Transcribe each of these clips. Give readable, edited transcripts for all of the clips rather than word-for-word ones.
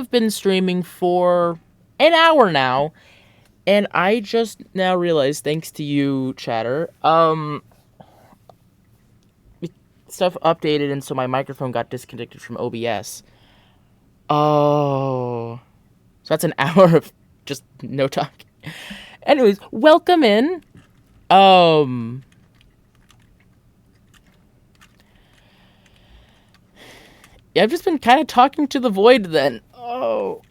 have been streaming for an hour now, and I just now realized, thanks to you, chatter, stuff updated, and so my microphone got disconnected from OBS. Oh, so that's an hour of just no talking. Anyways, welcome in. Yeah, I've just been kind of talking to the void then. Oh,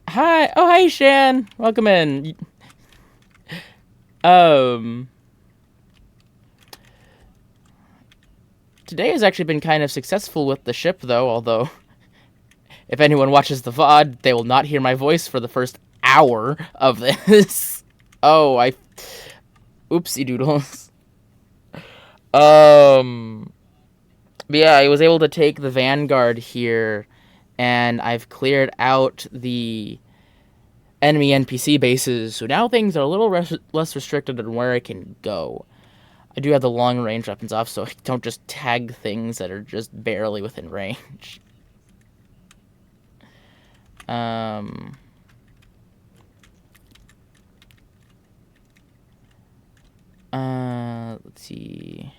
hi. Oh, hi, Shan. Welcome in. Today has actually been kind of successful with the ship, though, although if anyone watches the VOD, they will not hear my voice for the first hour of this. Oh, oopsie doodles. But yeah, I was able to take the Vanguard here, and I've cleared out the enemy NPC bases, so now things are a little less restricted on where I can go. I do have the long range weapons off, so I don't just tag things that are just barely within range. Let's see.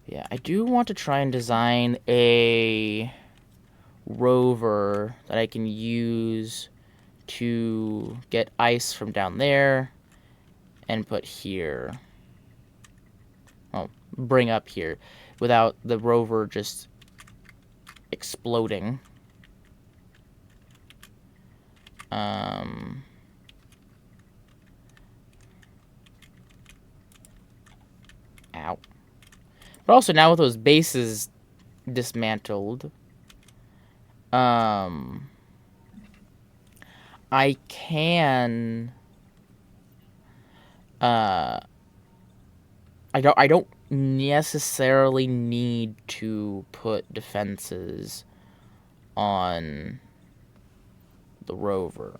Yeah, I do want to try and design a rover that I can use to get ice from down there and put here. Well, bring up here without the rover just exploding. Ow. But also now with those bases dismantled, I can I don't necessarily need to put defenses on the rover.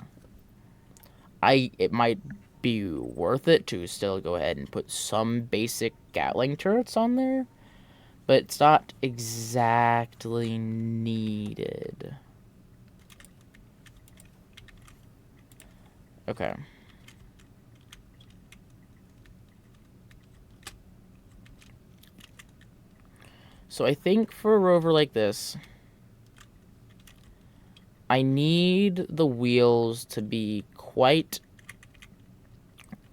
It might be worth it to still go ahead and put some basic Gatling turrets on there, but it's not exactly needed. Okay. So I think for a rover like this, I need the wheels to be quite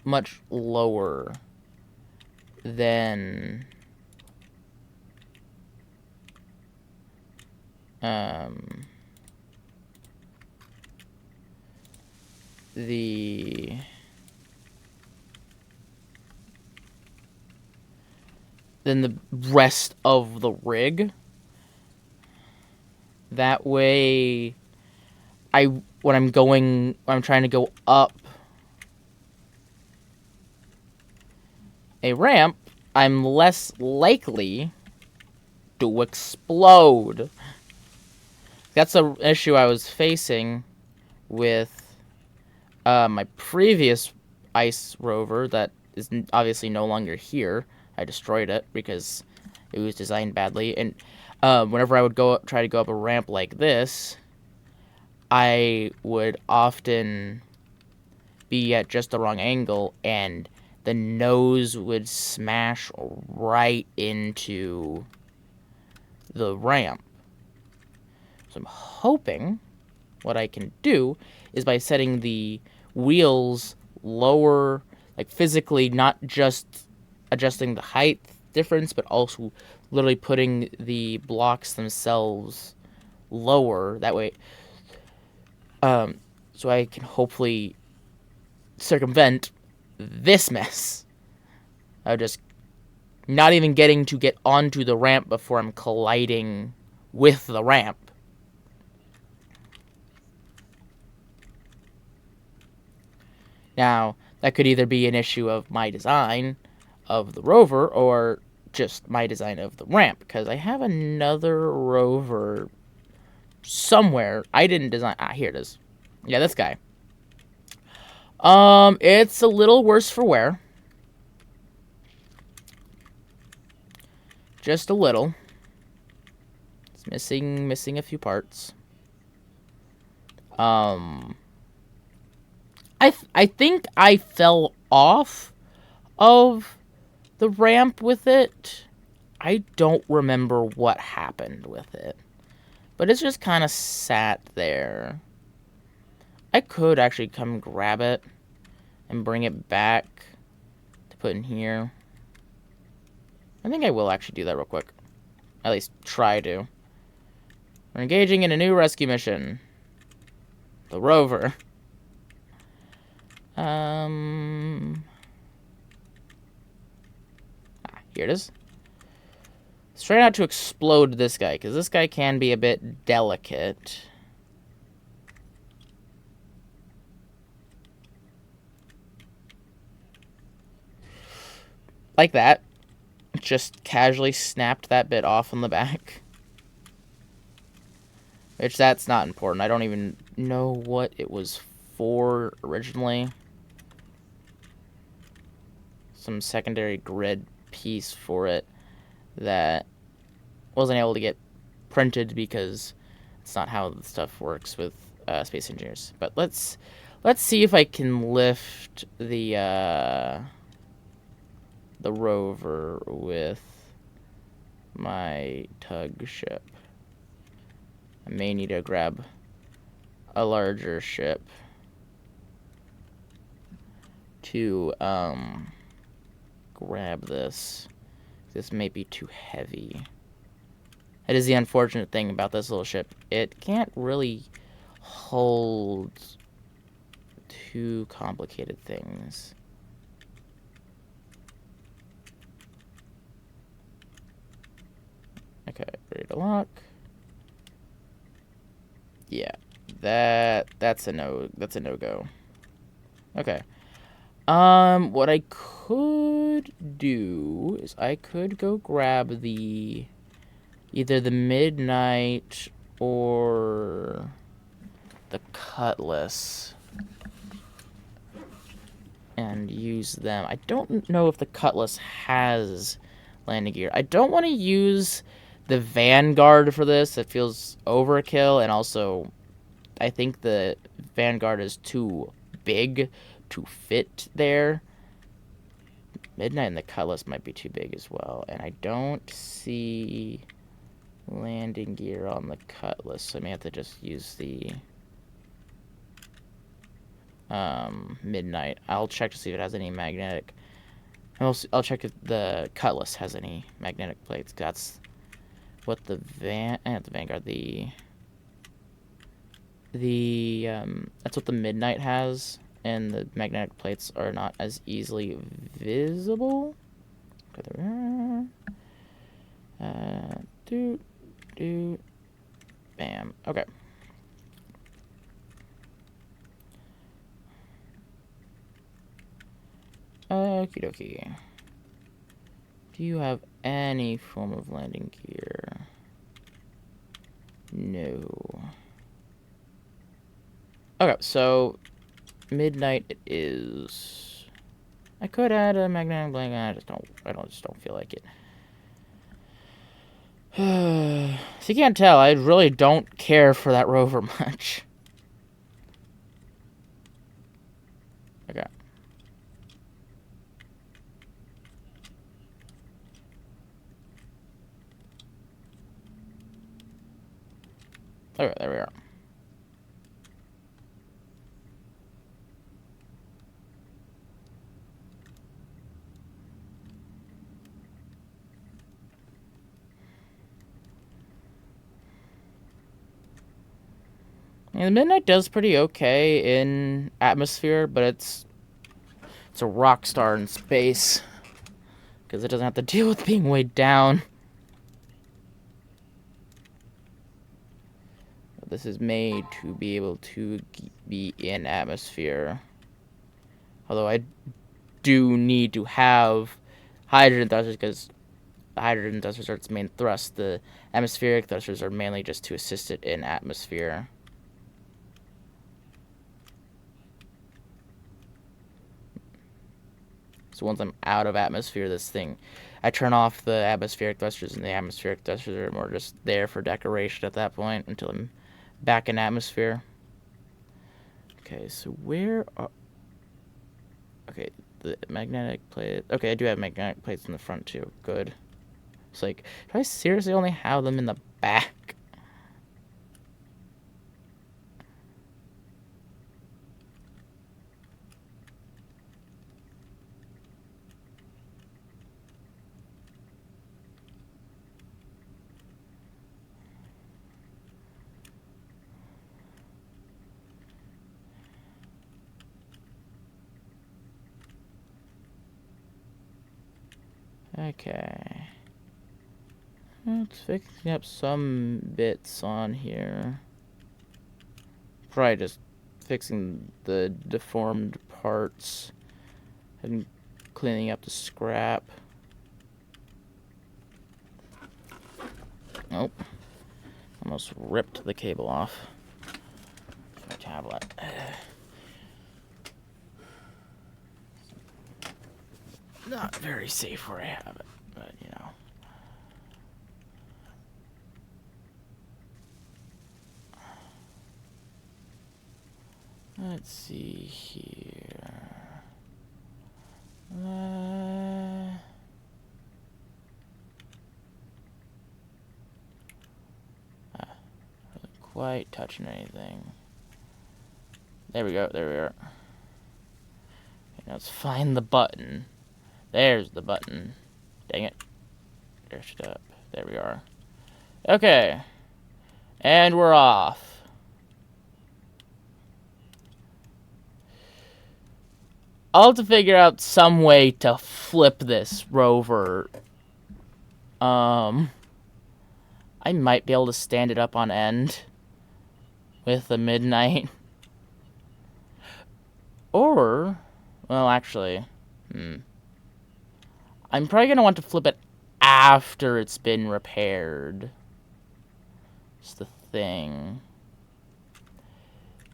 much lower than the rest of the rig. That way, when I'm trying to go up a ramp, I'm less likely to explode. That's an issue I was facing with my previous ice rover that is obviously no longer here. I destroyed it because it was designed badly. And whenever I would try to go up a ramp like this, I would often be at just the wrong angle, and the nose would smash right into the ramp. So I'm hoping what I can do is by setting the wheels lower, like physically, not just adjusting the height difference, but also literally putting the blocks themselves lower. That way, so I can hopefully circumvent this mess. I just not even getting to get onto the ramp before I'm colliding with the ramp. Now, that could either be an issue of my design of the rover or just my design of the ramp, because I have another rover somewhere. I didn't design. Here it is. Yeah, this guy. It's a little worse for wear. Just a little. It's missing a few parts. I think I fell off of the ramp with it. I don't remember what happened with it. But it's just kind of sat there. I could actually come grab it and bring it back to put in here. I think I will actually do that real quick. At least try to. We're engaging in a new rescue mission. The rover. Here it is. Let's try not to explode this guy, because this guy can be a bit delicate. Like that. Just casually snapped that bit off on the back. Which, that's not important. I don't even know what it was for originally. Some secondary grid piece for it that wasn't able to get printed because it's not how the stuff works with space engineers. But let's see if I can lift the rover with my tug ship. I may need to grab a larger ship to grab this. This may be too heavy. That is the unfortunate thing about this little ship. It can't really hold too complicated things. Okay, ready to lock. Yeah, that's a no-go. Okay. What I could do is I could go grab either the Midnight or the Cutlass and use them. I don't know if the Cutlass has landing gear. I don't want to use the Vanguard for this. It feels overkill, and also I think the Vanguard is too big to fit there. Midnight and the Cutlass might be too big as well, and I don't see landing gear on the Cutlass, so I may have to just use the Midnight. I'll check to see if it has any magnetic. I'll check if the Cutlass has any magnetic plates. That's what the Vanguard, that's what the Midnight has, and the magnetic plates are not as easily visible. Bam. Okay. Okie dokie. Do you have any form of landing gear? No. Okay, so Midnight it is. I could add a magnetic blanket. I just don't feel like it. So you can't tell, I really don't care for that rover much. Okay. Okay, there we are. And the Midnight does pretty okay in atmosphere, but it's a rock star in space because it doesn't have to deal with being weighed down. This is made to be able to be in atmosphere. Although I do need to have hydrogen thrusters because the hydrogen thrusters are its main thrust. The atmospheric thrusters are mainly just to assist it in atmosphere. So once I'm out of atmosphere, I turn off the atmospheric thrusters, and the atmospheric thrusters are more just there for decoration at that point until I'm back in atmosphere. Okay, so where are... Okay, the magnetic plate... Okay, I do have magnetic plates in the front, too. Good. It's like, do I seriously only have them in the back? Okay. It's fixing up some bits on here. Probably just fixing the deformed parts and cleaning up the scrap. Nope. Almost ripped the cable off my tablet. Not very safe where I have it, but you know. Let's see here. Wasn't quite touching anything. There we go. There we are. Okay, now let's find the button. There's the button. Dang it. There's it up. There we are. Okay. And we're off. I'll have to figure out some way to flip this rover. I might be able to stand it up on end with the midnight. Or, well, actually, I'm probably going to want to flip it after it's been repaired. It's the thing.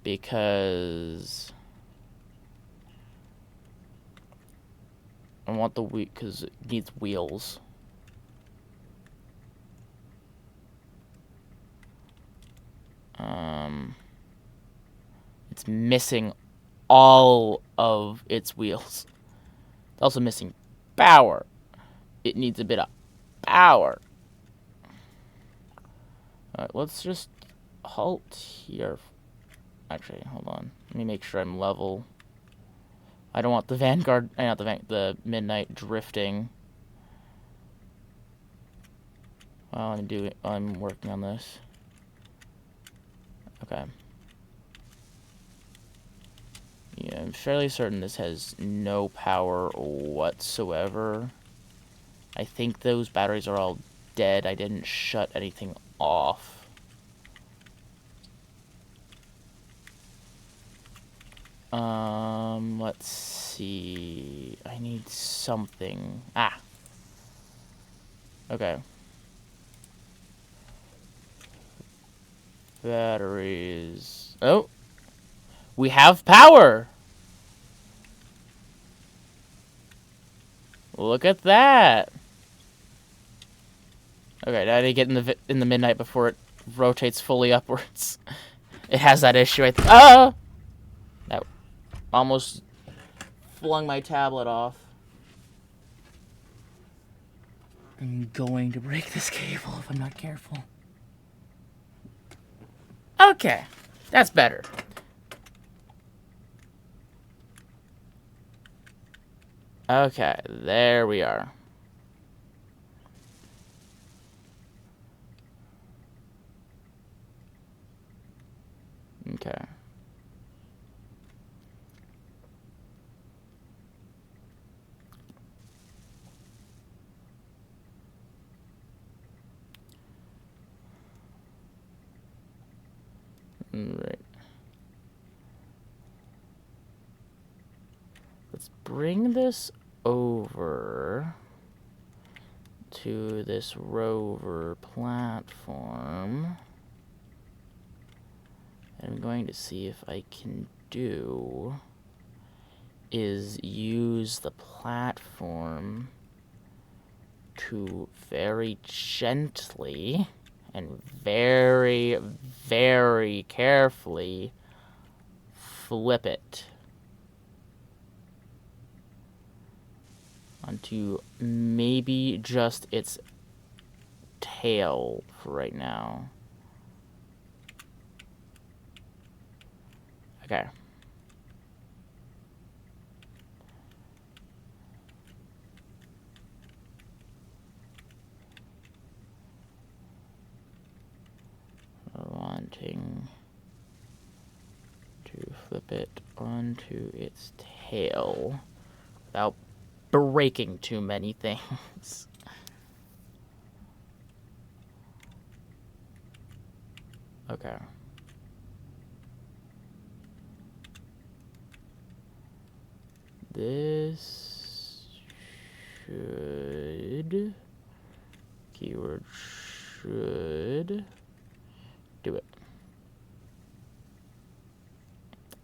Because I want the wheel, because it needs wheels. It's missing all of its wheels. It's also missing power. It needs a bit of power. Alright, let's just halt here. Actually, hold on. Let me make sure I'm level. I don't want the Vanguard, not the Midnight drifting. While I'm working on this. Okay. Yeah, I'm fairly certain this has no power whatsoever. I think those batteries are all dead. I didn't shut anything off. Let's see. I need something. Ah. Okay. Batteries. Oh. We have power! Look at that! Okay, now I need to get in the midnight before it rotates fully upwards. It has that issue, I think. Ah! That almost flung my tablet off. I'm going to break this cable if I'm not careful. Okay, that's better. Okay, there we are. Okay. Right. Let's bring this over to this rover platform. And I'm going to see if I can do is use the platform to very gently and very, very carefully flip it onto maybe just its tail for right now. Okay. Wanting to flip it onto its tail without breaking too many things. Okay. This should, keyword should do it.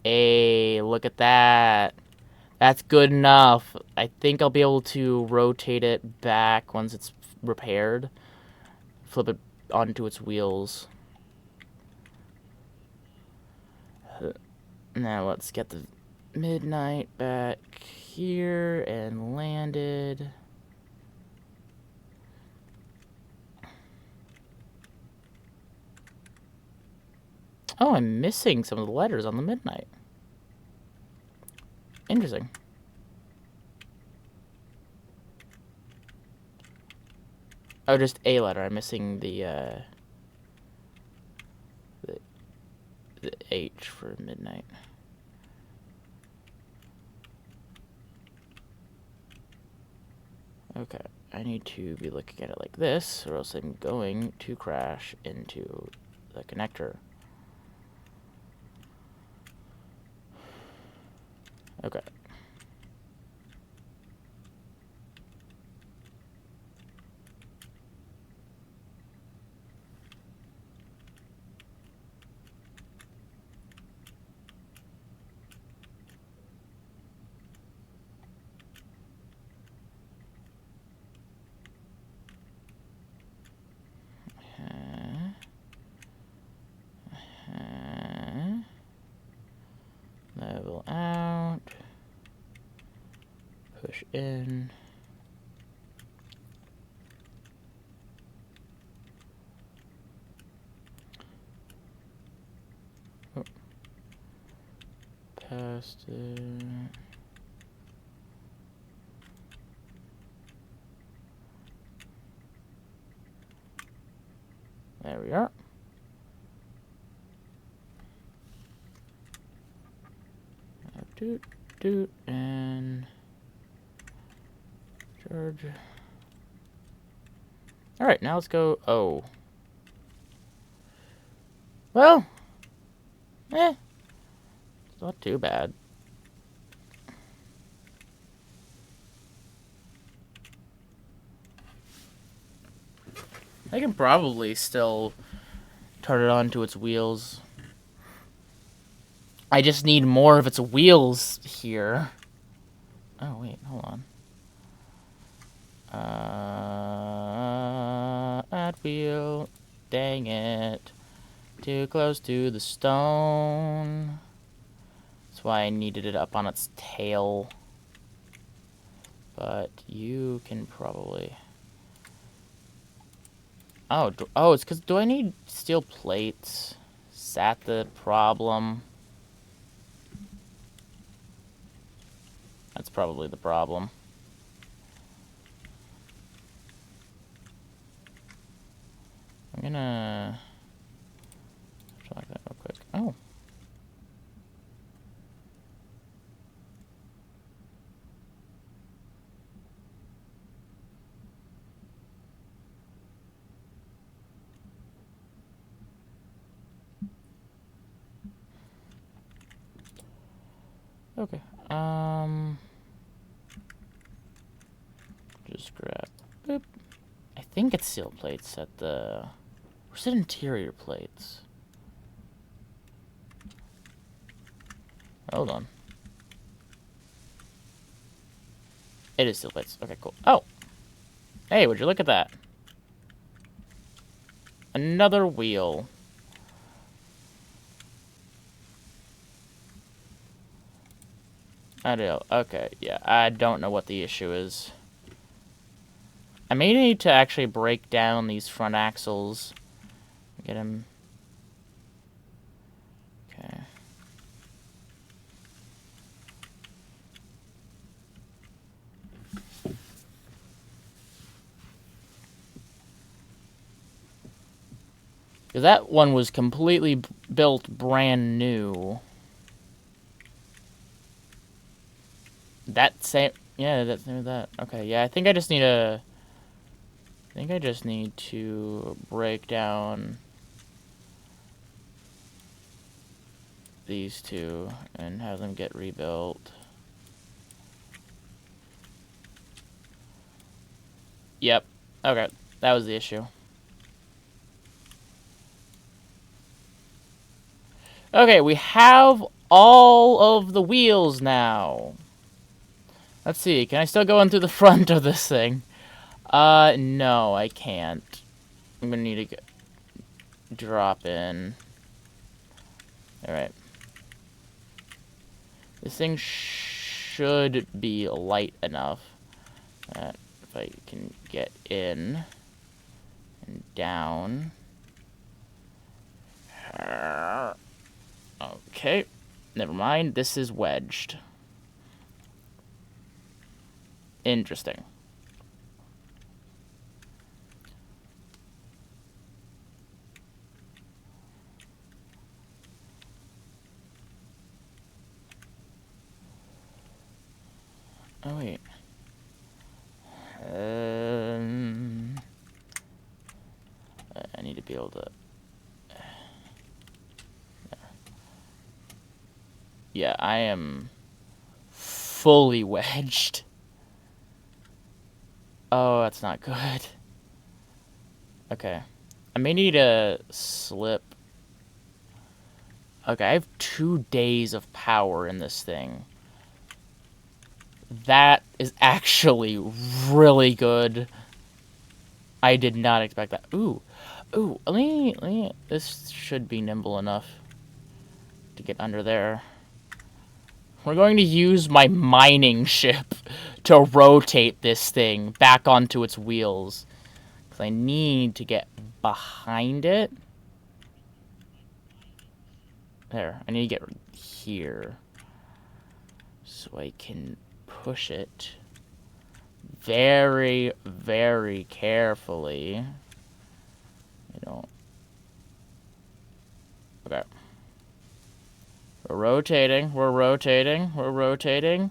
Hey, look at that. That's good enough. I think I'll be able to rotate it back once it's repaired. Flip it onto its wheels. Now let's get the Midnight back here and landed. Oh, I'm missing some of the letters on the Midnight. Interesting. Oh, just a letter. I'm missing the H for Midnight. Okay, I need to be looking at it like this, or else I'm going to crash into the connector. Okay. Level out. Push in. Oh. Past it. There we are. Doot, doot, and charge. Alright, now let's go. Oh. Well. It's not too bad. I can probably still turn it onto its wheels. I just need more of its wheels here. Oh, wait, hold on. Add wheel. Dang it. Too close to the stone. That's why I needed it up on its tail. But you can probably... Oh, it's because... Do I need steel plates? Is that the problem? That's probably the problem. I'm gonna... try that real quick. Oh. Okay. Just grab. Boop. I think it's steel plates at the. Where's it interior plates? Hold on. It is steel plates. Okay, cool. Oh! Hey, would you look at that? Another wheel. I do. Okay, yeah. I don't know what the issue is. I may need to actually break down these front axles. Get him. Okay. Because that one was completely built brand new. That same... Yeah, that's that. Okay, yeah, I think I just need to... I think I just need to break down these two and have them get rebuilt. Yep. Okay, that was the issue. Okay, we have all of the wheels now. Let's see, can I still go in through the front of this thing? No, I can't. I'm gonna need to drop in. Alright. This thing should be light enough that if I can get in and down. Okay. Never mind, this is wedged. Interesting. Oh, wait. I need to be able to... Yeah, I am fully wedged. Oh, that's not good. Okay. I may need a slip. Okay, I have 2 days of power in this thing. That is actually really good. I did not expect that. Ooh. Ooh, let me... This should be nimble enough to get under there. We're going to use my mining ship to rotate this thing back onto its wheels. Because I need to get behind it. There, I need to get here. So I can push it very, very carefully. You know. Okay. We're rotating, we're rotating, we're rotating.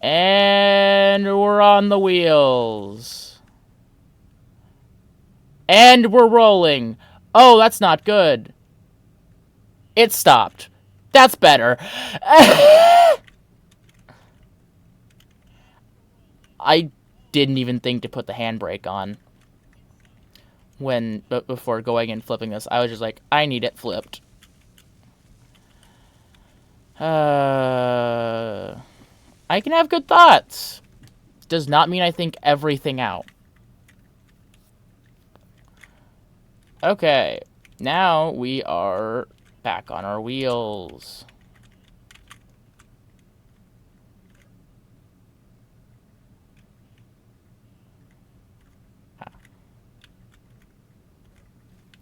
And we're on the wheels. And we're rolling. Oh, that's not good. It stopped. That's better. I didn't even think to put the handbrake on before going and flipping this. I was just like, I need it flipped. I can have good thoughts. Does not mean I think everything out. Okay, now we are back on our wheels.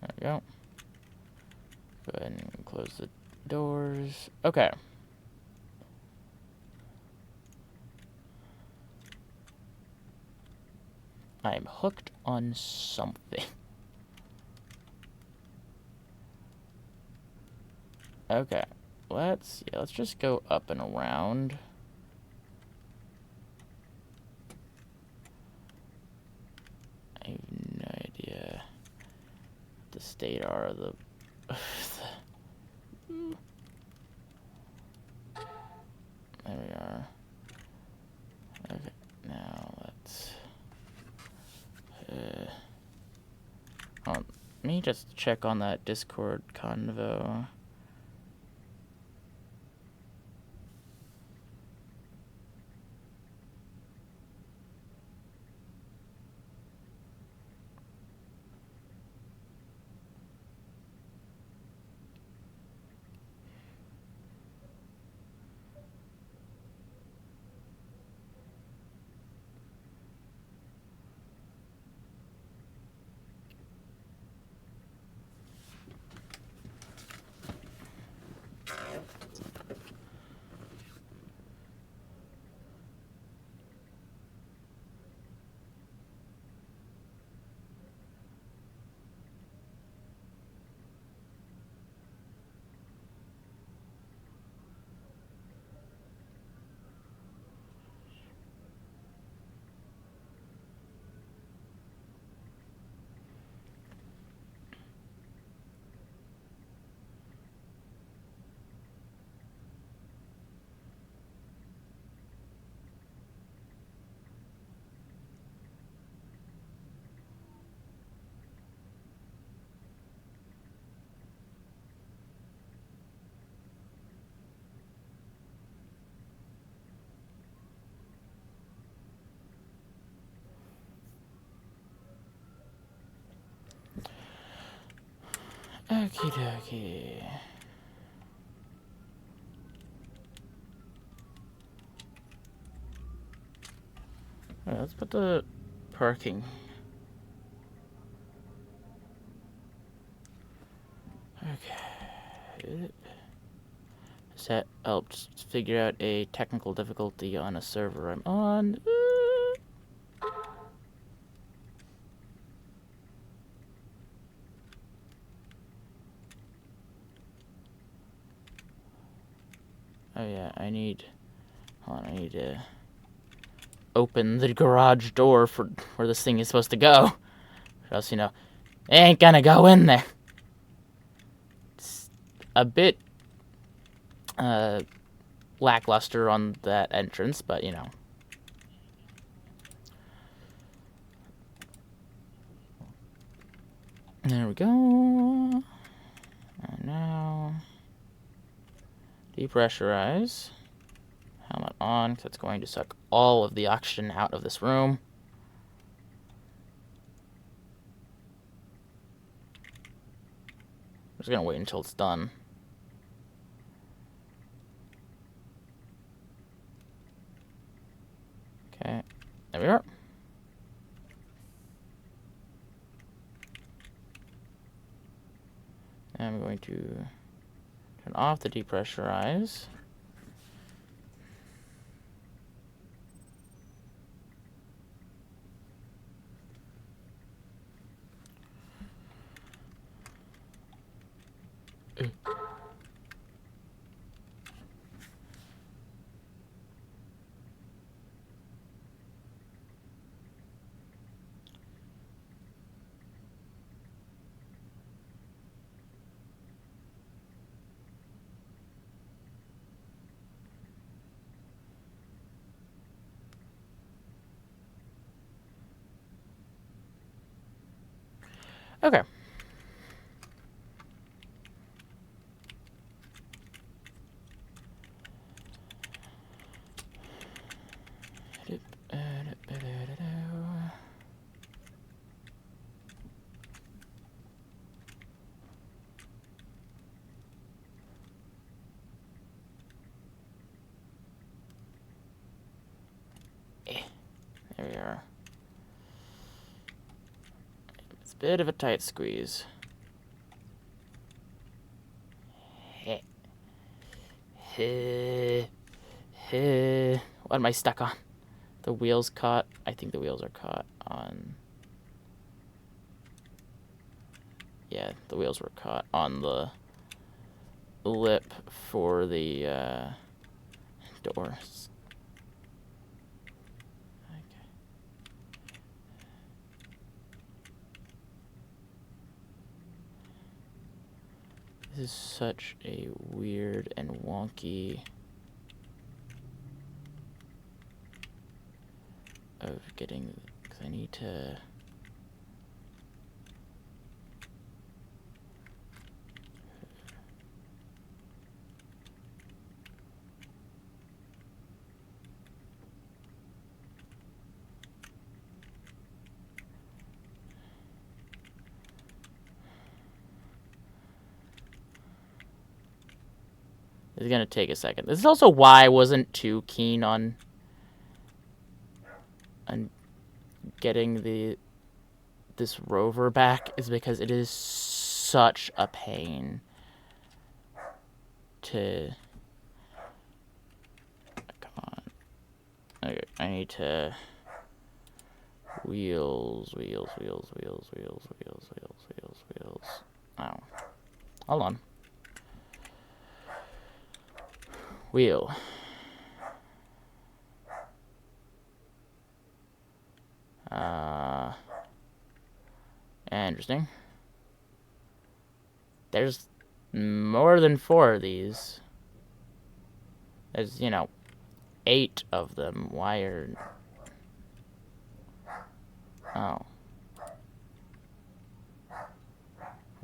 There we go. Go ahead and close the doors. Okay. I'm hooked on something. Okay. Let's just go up and around. I have no idea what the state are of the there we are. Okay, now let's let me just check on that Discord convo. Okie dokie. Alright, let's put the parking. Okay. That helped figure out a technical difficulty on a server I'm on. Oh yeah, I need to open the garage door for where this thing is supposed to go. Or else, it ain't gonna go in there. It's a bit lackluster on that entrance, but There we go. And now depressurize. Helmet on, because it's going to suck all of the oxygen out of this room. I'm just going to wait until it's done. Okay, there we are. And I'm going to turn off the depressurize. Okay. There we are. It's a bit of a tight squeeze. What am I stuck on? The wheels caught. I think the wheels are caught on... Yeah, the wheels were caught on the lip for the doors. Okay. This is such a weird and wonky of getting, because I need to... It's gonna take a second. This is also why I wasn't too keen on getting this rover back, is because it is such a pain to... Come on. Okay, I need to... Wheels. Oh. Hold on. Wheel. Interesting. There's more than 4 of these. There's, 8 of them. Why are... Oh.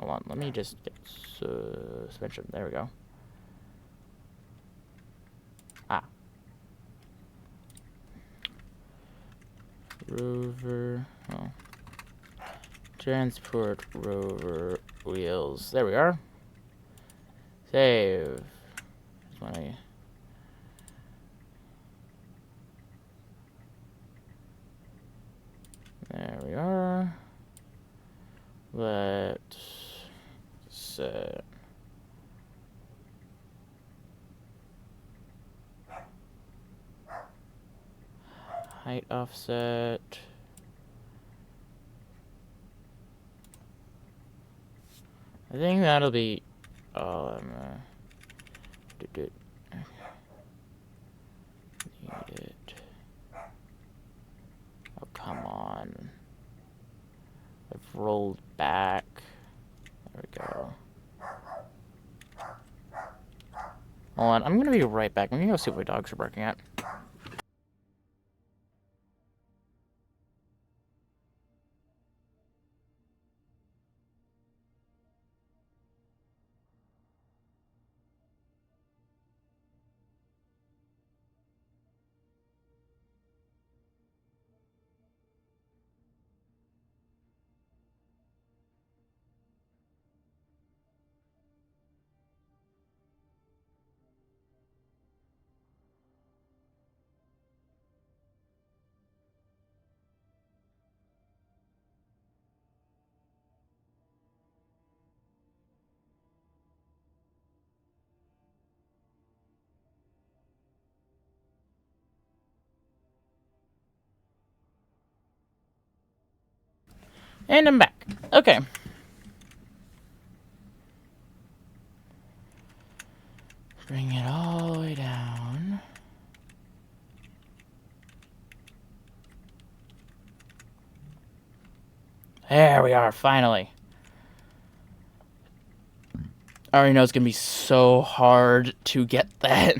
Hold on, let me just get suspension. There we go. Ah. Rover. Oh. Transport rover wheels. There we are. Save. Just wanna... There we are. Let's set. Height offset. I think that'll be all I'm need it. Oh, come on. I've rolled back. There we go. Hold on, I'm gonna be right back. I'm gonna go see what my dogs are barking at. And I'm back. Okay. Bring it all the way down. There we are, finally. I already know it's gonna be so hard to get that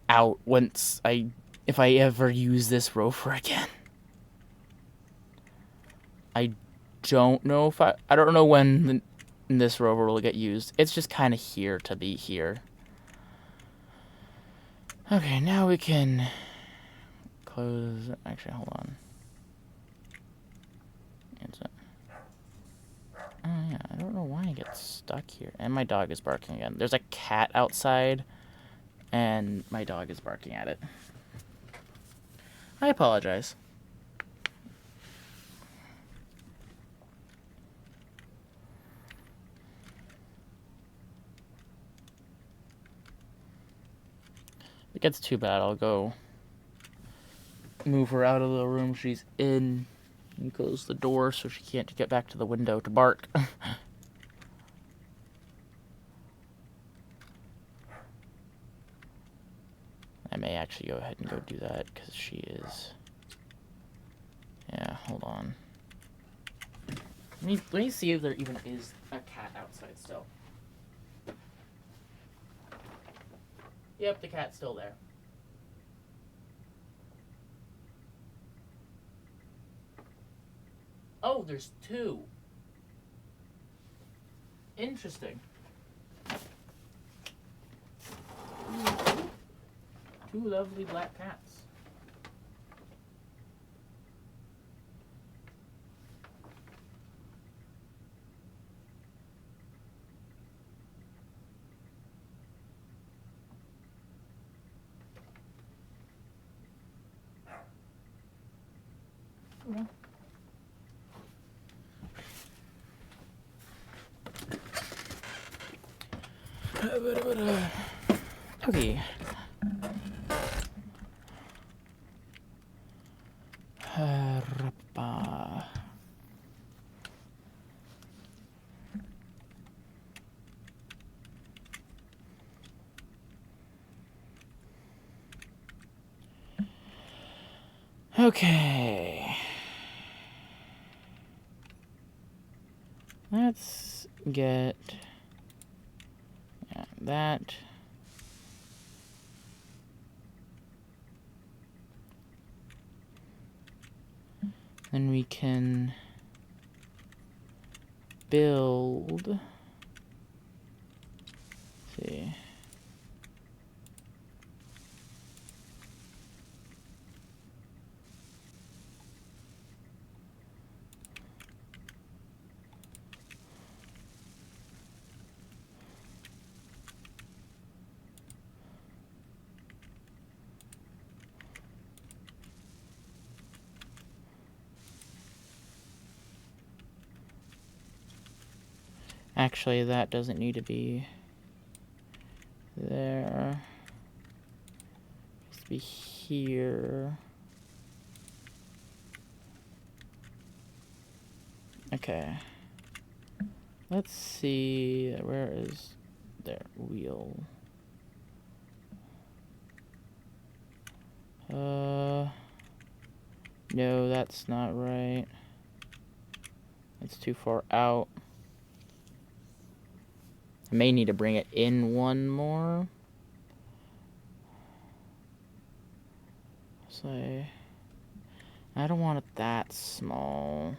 out if I ever use this rover again. I don't know if I don't know when this rover will get used. It's just kind of here to be here. Okay, now we can close. Actually, hold on. Oh yeah, I don't know why I get stuck here. And my dog is barking again. There's a cat outside, and my dog is barking at it. I apologize. If it gets too bad, I'll go move her out of the room she's in and close the door so she can't get back to the window to bark. I may actually go ahead and go do that because she is... Yeah, hold on. Let me see if there even is a cat outside still. Yep, the cat's still there. Oh, there's two. Interesting. Two lovely black cats. Yeah. Okay. Okay. Let's get that. Then we can build. Let's see. Actually, that doesn't need to be there. It needs to be here. Okay. Let's see. Where is their wheel? No, that's not right. It's too far out. I may need to bring it in one more. Say, I don't want it that small.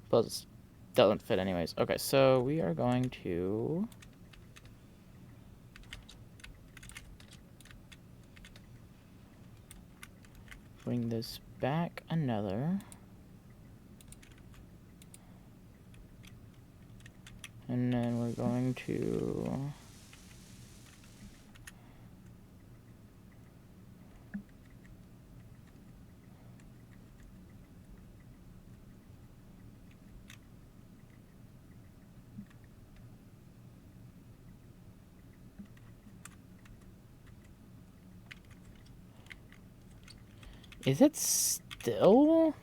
Plus, it doesn't fit anyways. Okay, so we are going to bring this back another. And then we're going to Is it still?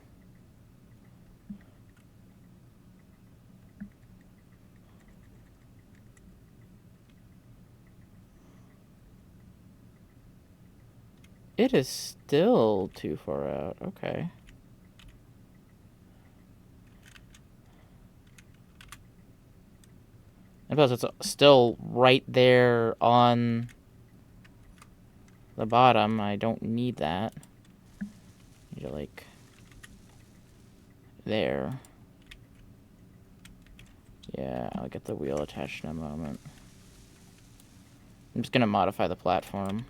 It is still too far out. Okay. And plus, it's still right there on the bottom. I don't need that. I need to, like, there. Yeah, I'll get the wheel attached in a moment. I'm just gonna modify the platform.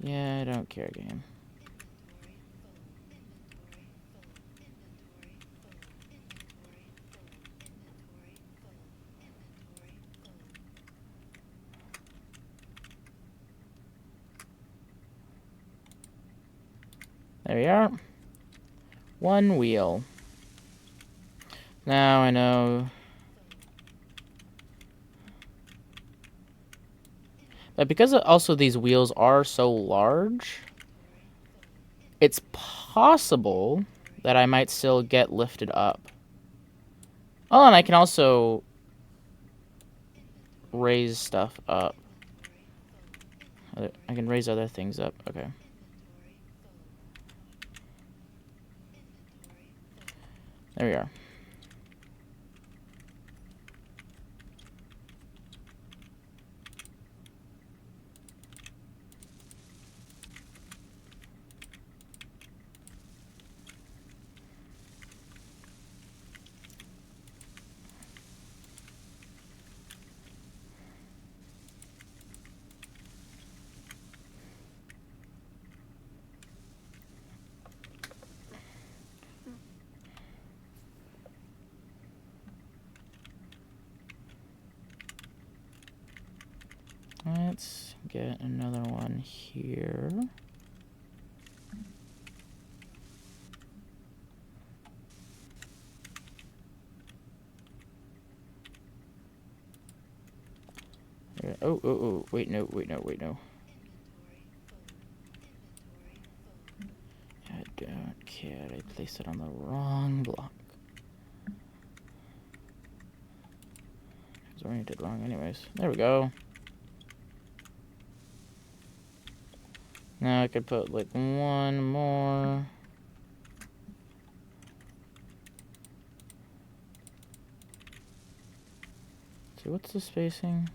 Yeah, I don't care, game. There we are. One wheel. Now I know. But because also these wheels are so large, it's possible that I might still get lifted up. Oh, and I can also raise stuff up. I can raise other things up. Okay. There we are. Let's get another one here. Oh, wait, no. I don't care, I placed it on the wrong block. It's oriented wrong anyways. There we go. Now I could put like one more. So what's the spacing?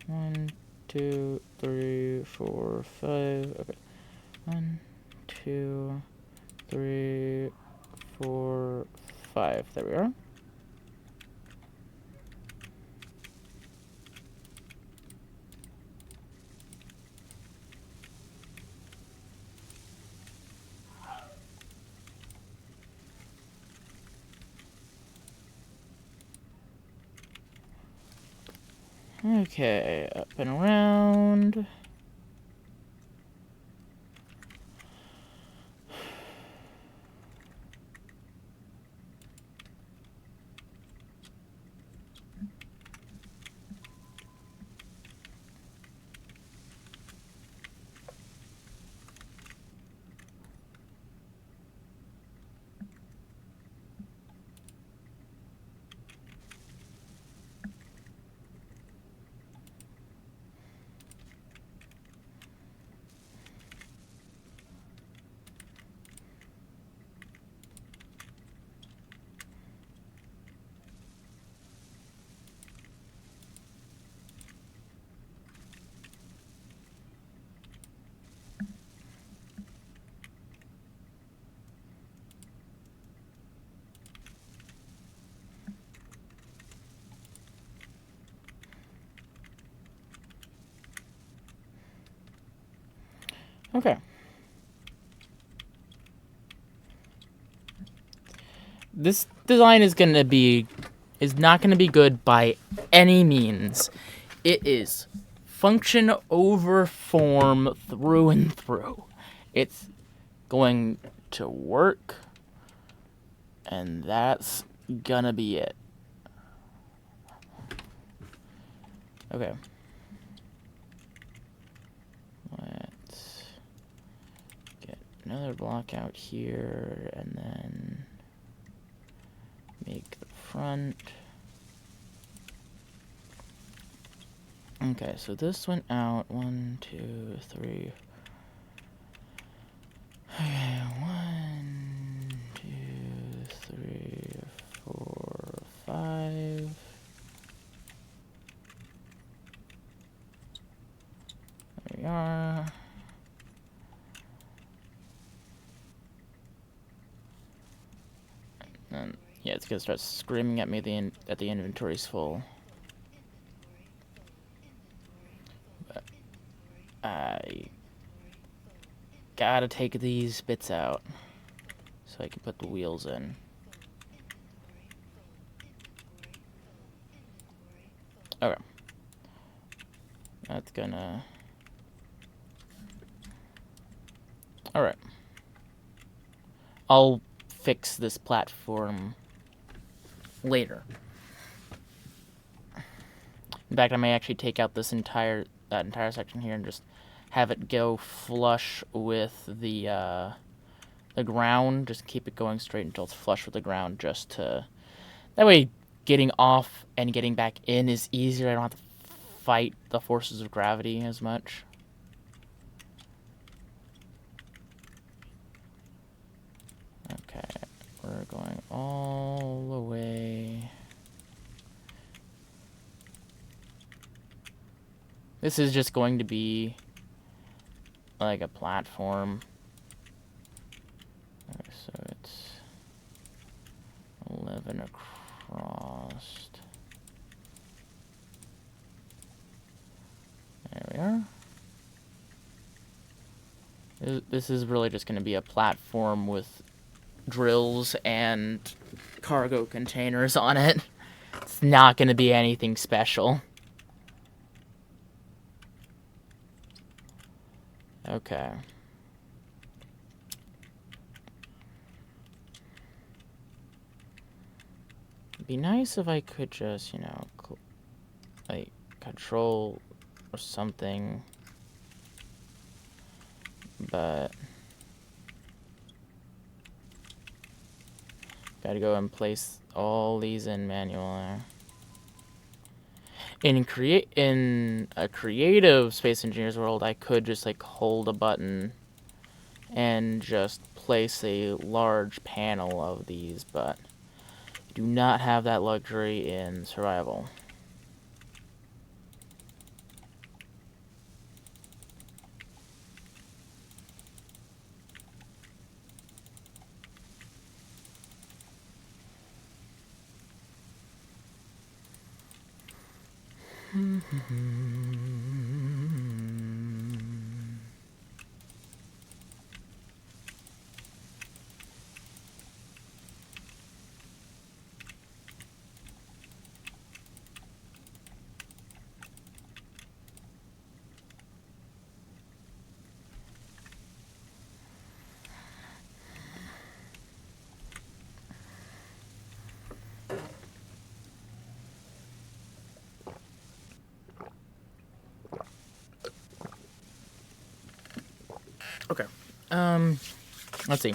1, 2, 3, 4, 5. Okay. 1, 2, 3, 4, 5. There we are. Okay, up and around. Okay. This design is not gonna be good by any means. It is function over form through and through. It's going to work, and that's gonna be it. Okay. Let's get another block out here, and then make the front. Okay, so this went out. 1, 2, 3. Okay, 1, 2, 3, 4, 5. There we are. And yeah, it's gonna start screaming at me that the inventory's full. But I gotta take these bits out so I can put the wheels in. Okay. That's gonna... Alright. I'll fix this platform later. In fact, I may actually take out that entire section here and just have it go flush with the ground. Just keep it going straight until it's flush with the ground, just to... That way, getting off and getting back in is easier. I don't have to fight the forces of gravity as much. Okay, we're going all the way. This is just going to be like a platform. Okay, so it's 11 across. There we are. This is really just going to be a platform with drills and cargo containers on it. It's not going to be anything special. Okay. It'd be nice if I could just, like, control or something. But gotta go and place all these in manually. In a creative Space Engineers world, I could just like hold a button and just place a large panel of these, but I do not have that luxury in survival. Okay. Let's see.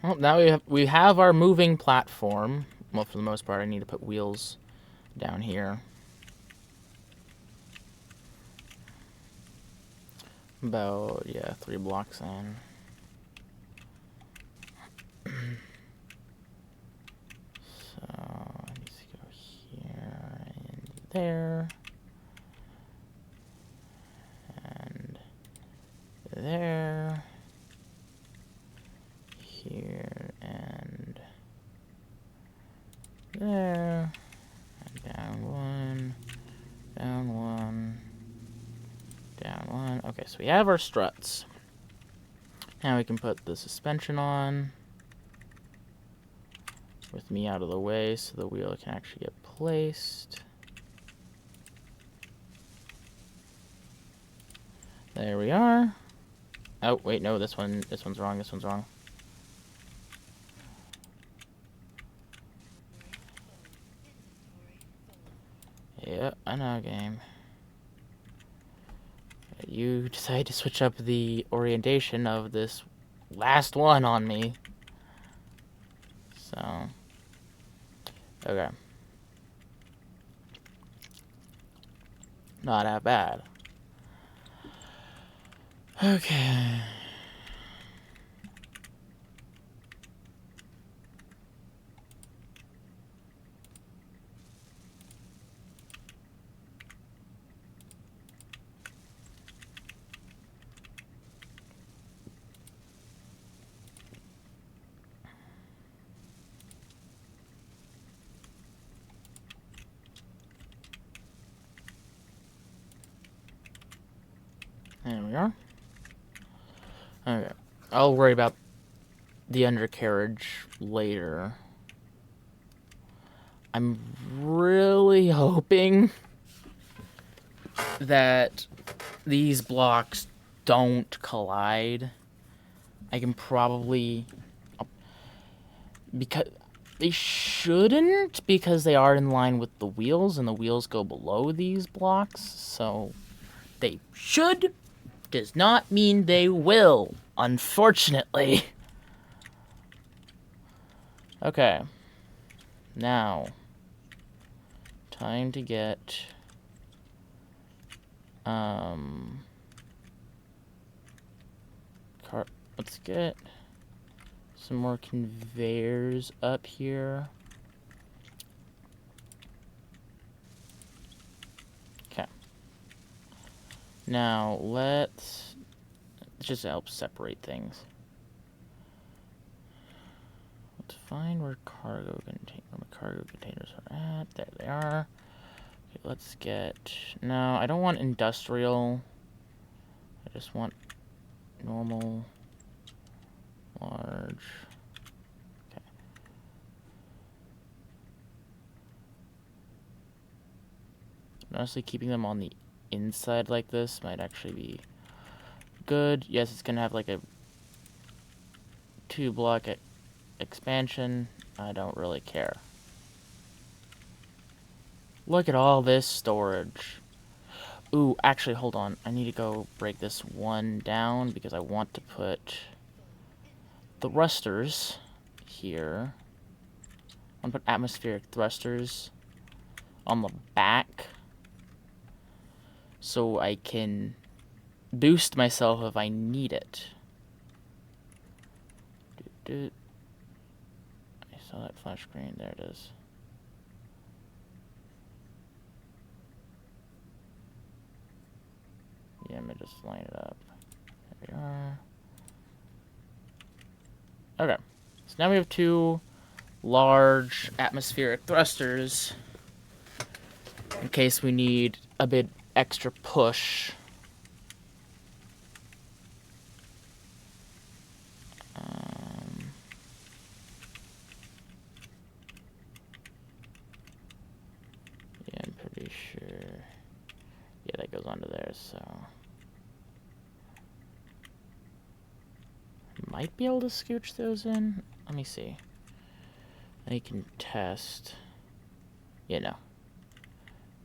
Well, now we have our moving platform. Well, for the most part, I need to put wheels down here. About, yeah, 3 blocks in. So, let's go here and there. And there. Here and there. so we have our struts. Now we can put the suspension on with me out of the way so the wheel can actually get placed. There we are. Oh, wait, no, this one's wrong, this one's wrong. Yeah, I know, game. You decided to switch up the orientation of this last one on me. So, okay. Not that bad. Okay. There we are. Okay. I'll worry about the undercarriage later. I'm really hoping that these blocks don't collide. I can probably... because they shouldn't, because they are in line with the wheels, and the wheels go below these blocks, so they should does not mean they will, unfortunately. Okay. Now, time to get let's get some more conveyors up here. Okay. Now, let's just help separate things. Let's find where cargo containers are at. There they are. Okay, let's get... No, I don't want industrial. I just want normal, large. Okay. Honestly, keeping them on the inside like this might actually be good. Yes, it's gonna have like a 2-block expansion. I don't really care. Look at all this storage. Ooh, actually, hold on. I need to go break this one down because I want to put thrusters here. I'm gonna put atmospheric thrusters on the back so I can boost myself if I need it. I saw that flash screen. There it is. Yeah, let me just line it up. There we are. Okay. So now we have 2 large atmospheric thrusters in case we need a bit extra push. Yeah, I'm pretty sure. Yeah, that goes onto there, so... might be able to scooch those in. Let me see. I can test. Yeah, no.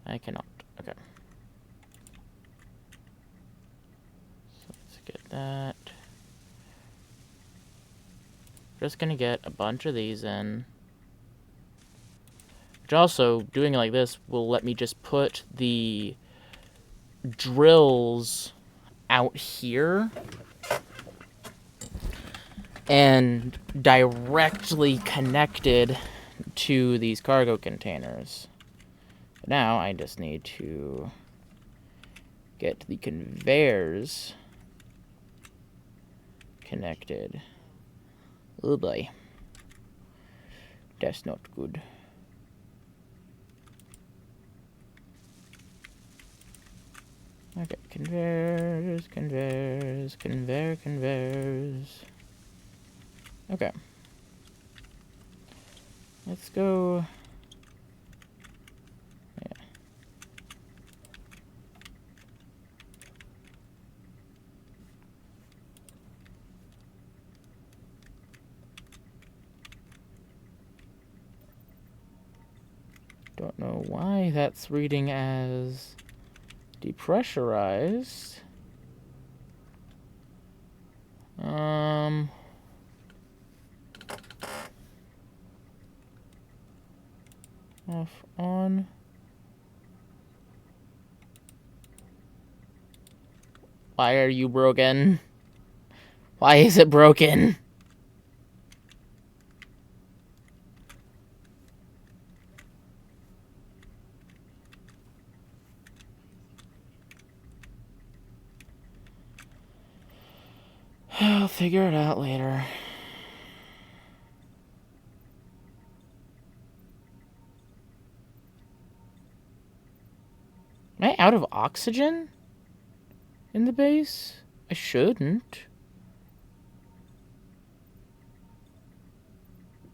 I cannot. Okay. So let's get that. Just gonna get a bunch of these in. Which also, doing it like this will let me just put the drills out here and directly connected to these cargo containers. But now I just need to get the conveyors connected. Oh boy. That's not good. Okay, conveyors, conveyors, conveyors. Okay. Let's go. Yeah. Don't know why that's reading as depressurized. Off, on. Why are you broken? Why is it broken? I'll figure it out later. Am I out of oxygen in the base? I shouldn't.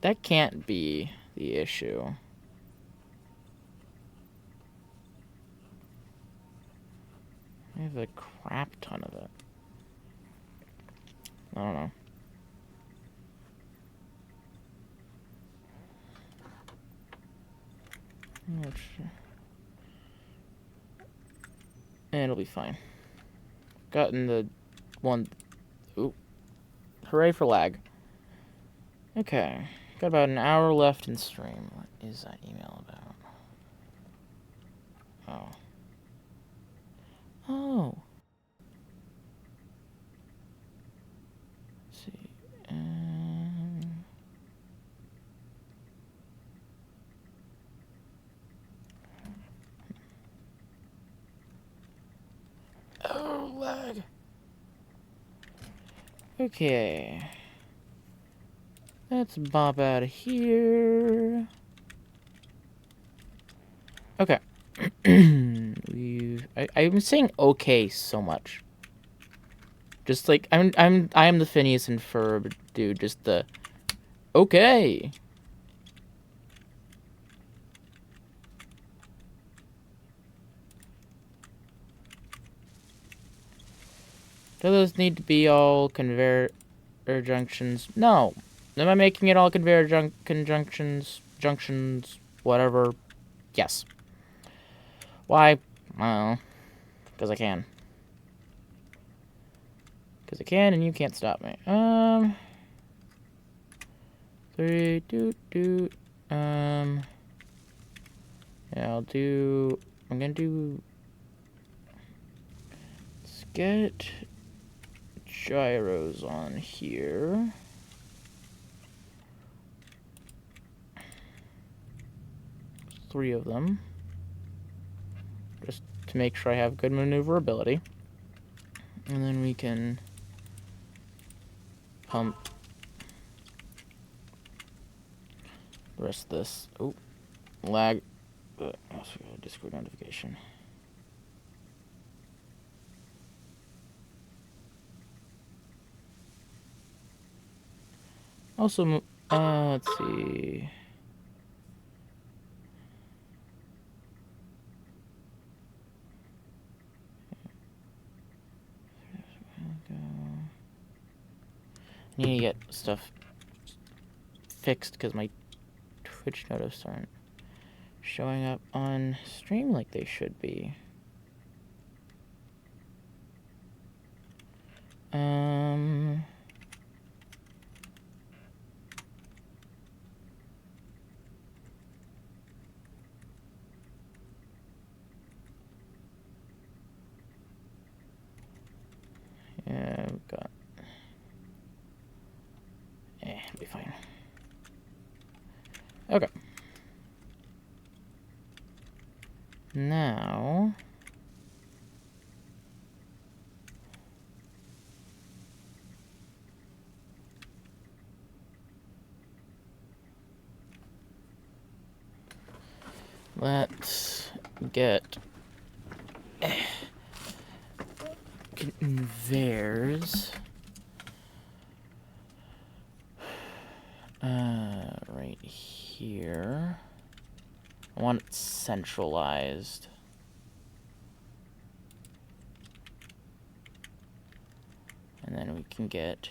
That can't be the issue. I have a crap ton of it. I don't know. It'll be fine. Gotten the one. Ooh. Hooray for lag. Okay. Got about an hour left in stream. What is that email about? Oh. Oh. Let's see. Oh, lag. Okay. Let's bop out of here. Okay. I'm saying okay so much. Just like I am the Phineas and Ferb dude. Just the okay. Do those need to be all conveyor junctions? No. Am I making it all conveyor conjunctions, junctions, whatever? Yes. Why? I don't know. Because I can. Because I can, and you can't stop me. 3, yeah, I'm gonna do, let's get gyros on here. Three of them. Just to make sure I have good maneuverability. And then we can pump the rest of this. Oh, lag. Also got a Discord notification. Also, let's see. I need to get stuff fixed because my Twitch notifications aren't showing up on stream like they should be. Yeah, we've got. It'll be fine. Okay. Now. Let's get conveyors. Right here. I want it centralized. And then we can get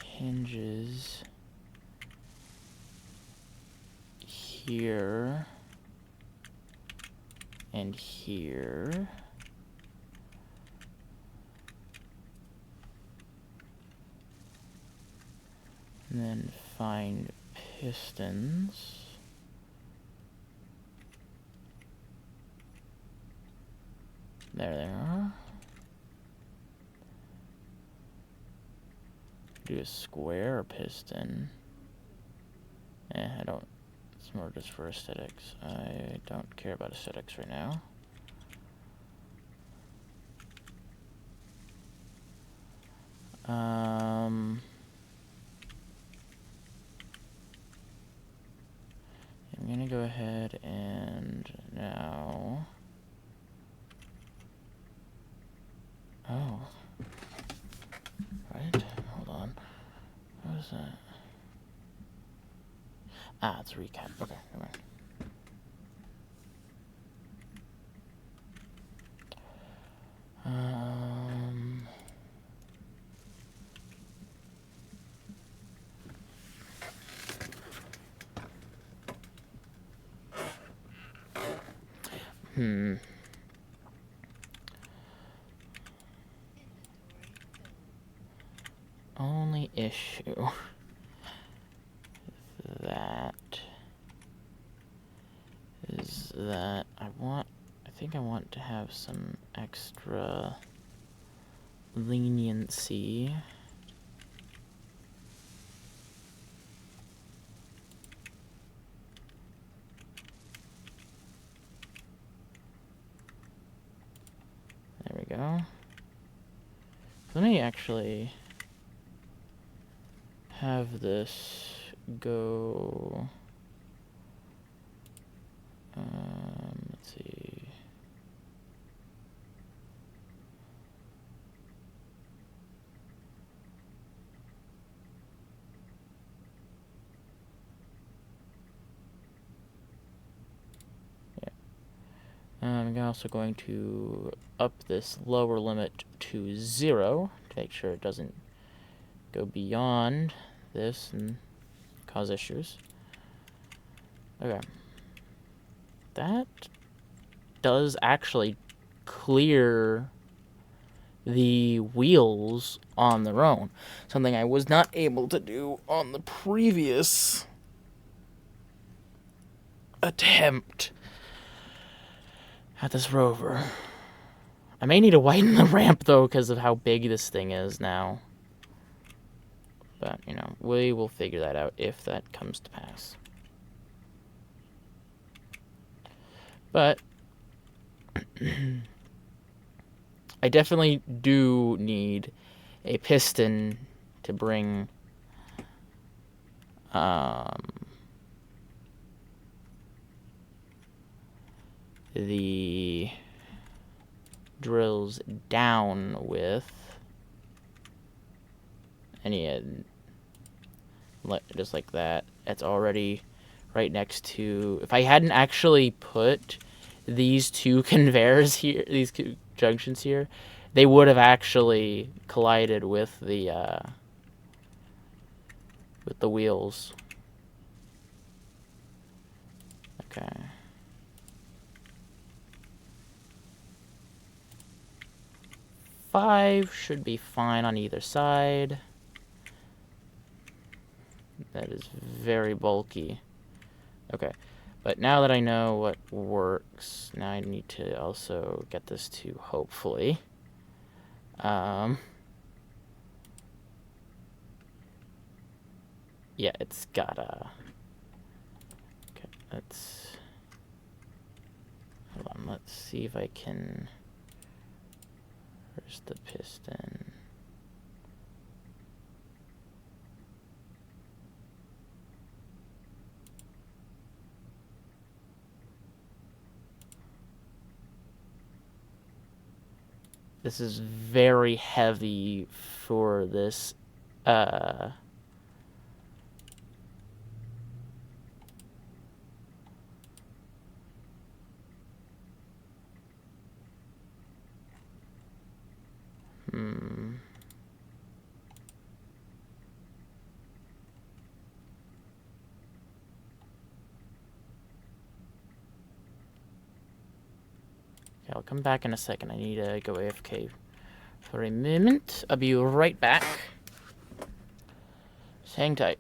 hinges here and here. And then find pistons. There they are. Do a square or piston. I don't. It's more just for aesthetics. I don't care about aesthetics right now. I'm gonna go ahead and now. Oh. Right? Hold on. What is that? Ah, it's a recap. Okay, never mind. Only issue that is that I think I want to have some extra leniency. There we go. Let me actually have this go. Let's see. Yeah. I'm also going to up this lower limit to 0 to make sure it doesn't go beyond this and cause issues. Okay. That does actually clear the wheels on their own. Something I was not able to do on the previous attempt at this rover. I may need to widen the ramp, though, because of how big this thing is now. But, you know, we will figure that out if that comes to pass. But I definitely do need a piston to bring the drills down with. And just like that. It's already right next to. If I hadn't actually put these two conveyors here, these two junctions here, they would have actually collided with the wheels. Okay. Five should be fine on either side. That is very bulky. Okay. But now that I know what works, now I need to also get this to hopefully. Yeah, it's gotta. Okay, hold on, let's see if I can. Where's the piston? This is very heavy for this. Uh, hmm. Okay, I'll come back in a second. I need to go AFK for a moment. I'll be right back. Just hang tight.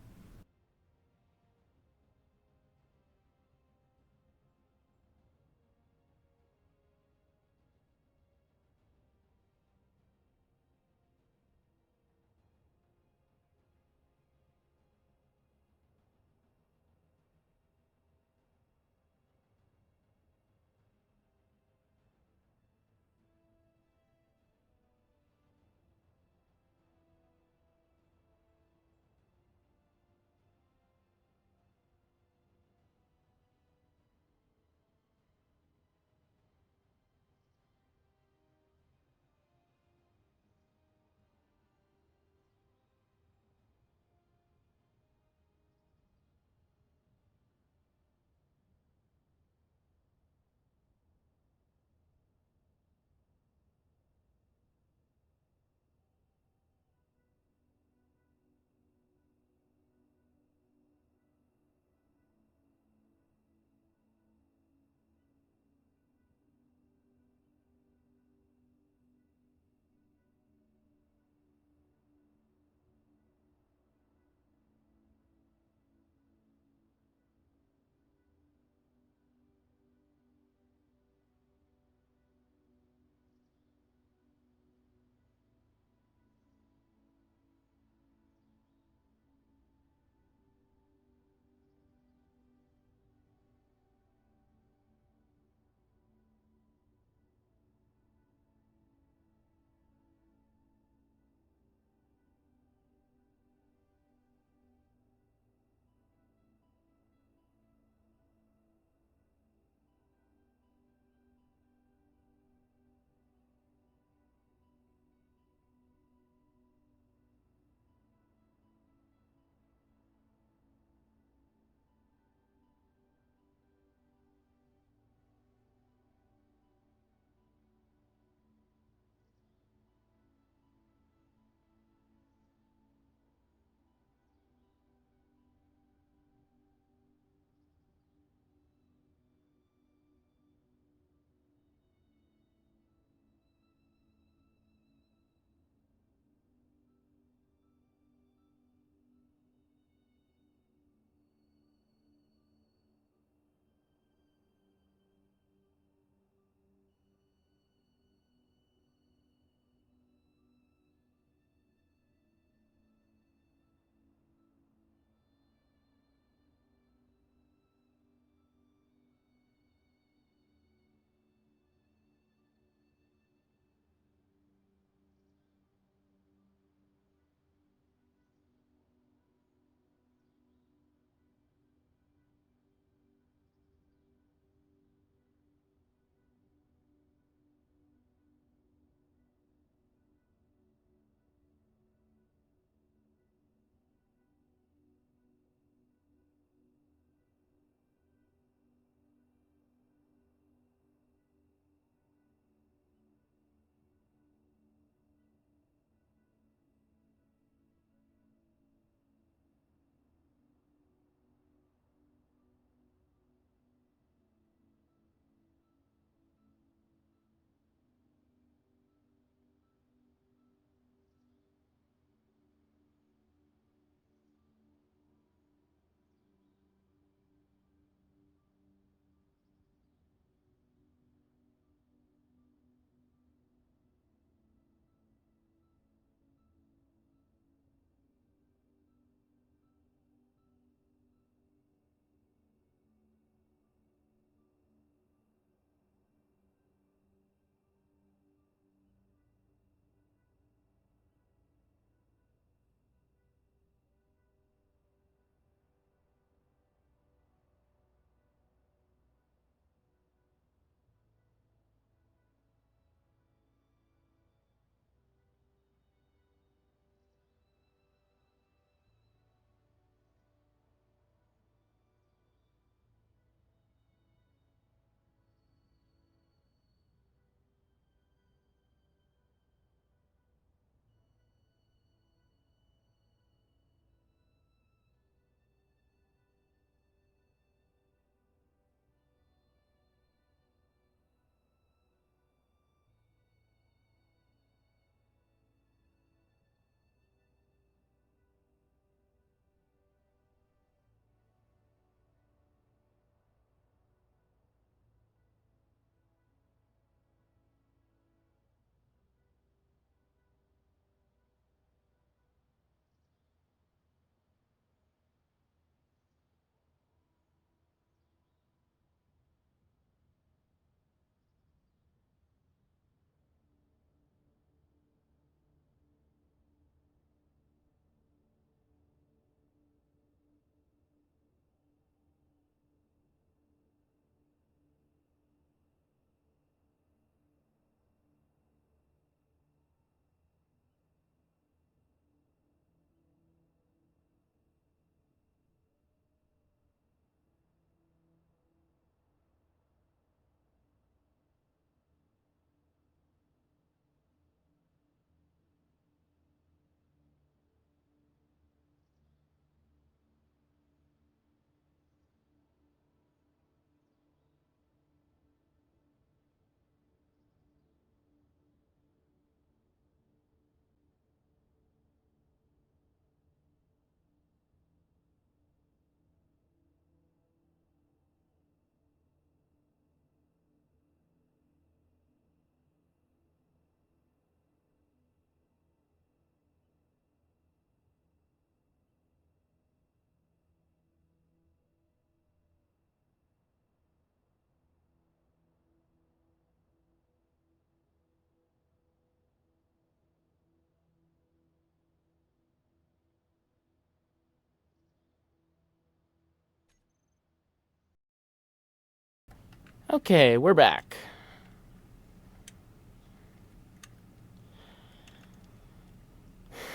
Okay, we're back.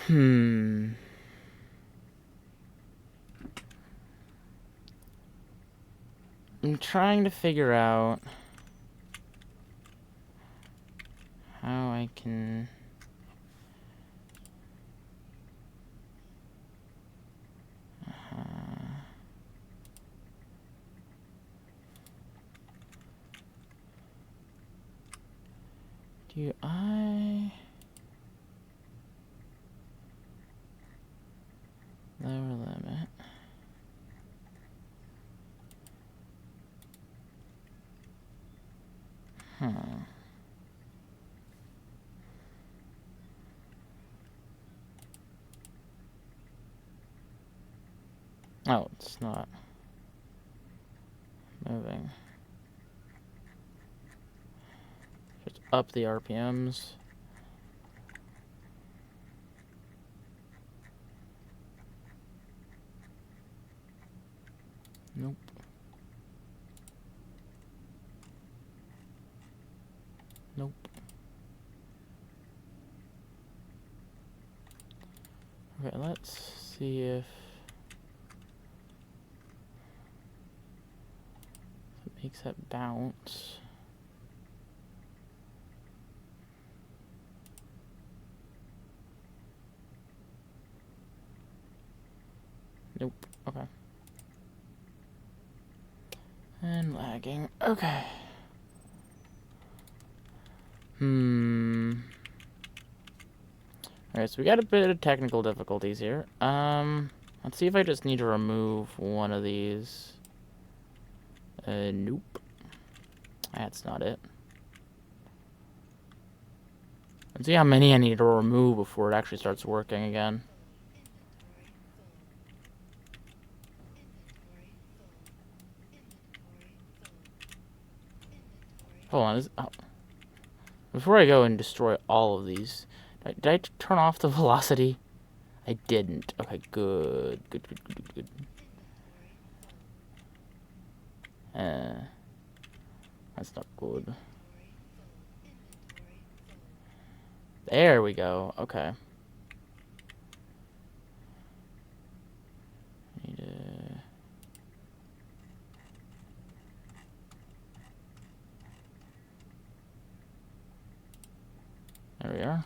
I'm trying to figure out how I can... do I... lower limit? Oh, it's not moving. Just up the RPMs. Nope. Nope. Okay, let's see if it makes that bounce. Nope. Okay. And lagging. Okay. Alright, so we got a bit of technical difficulties here. Let's see if I just need to remove one of these. Nope. That's not it. Let's see how many I need to remove before it actually starts working again. Hold on. Before I go and destroy all of these, did I turn off the velocity? I didn't. Okay, good. Good. That's not good. There we go. Okay. Need to... There we are.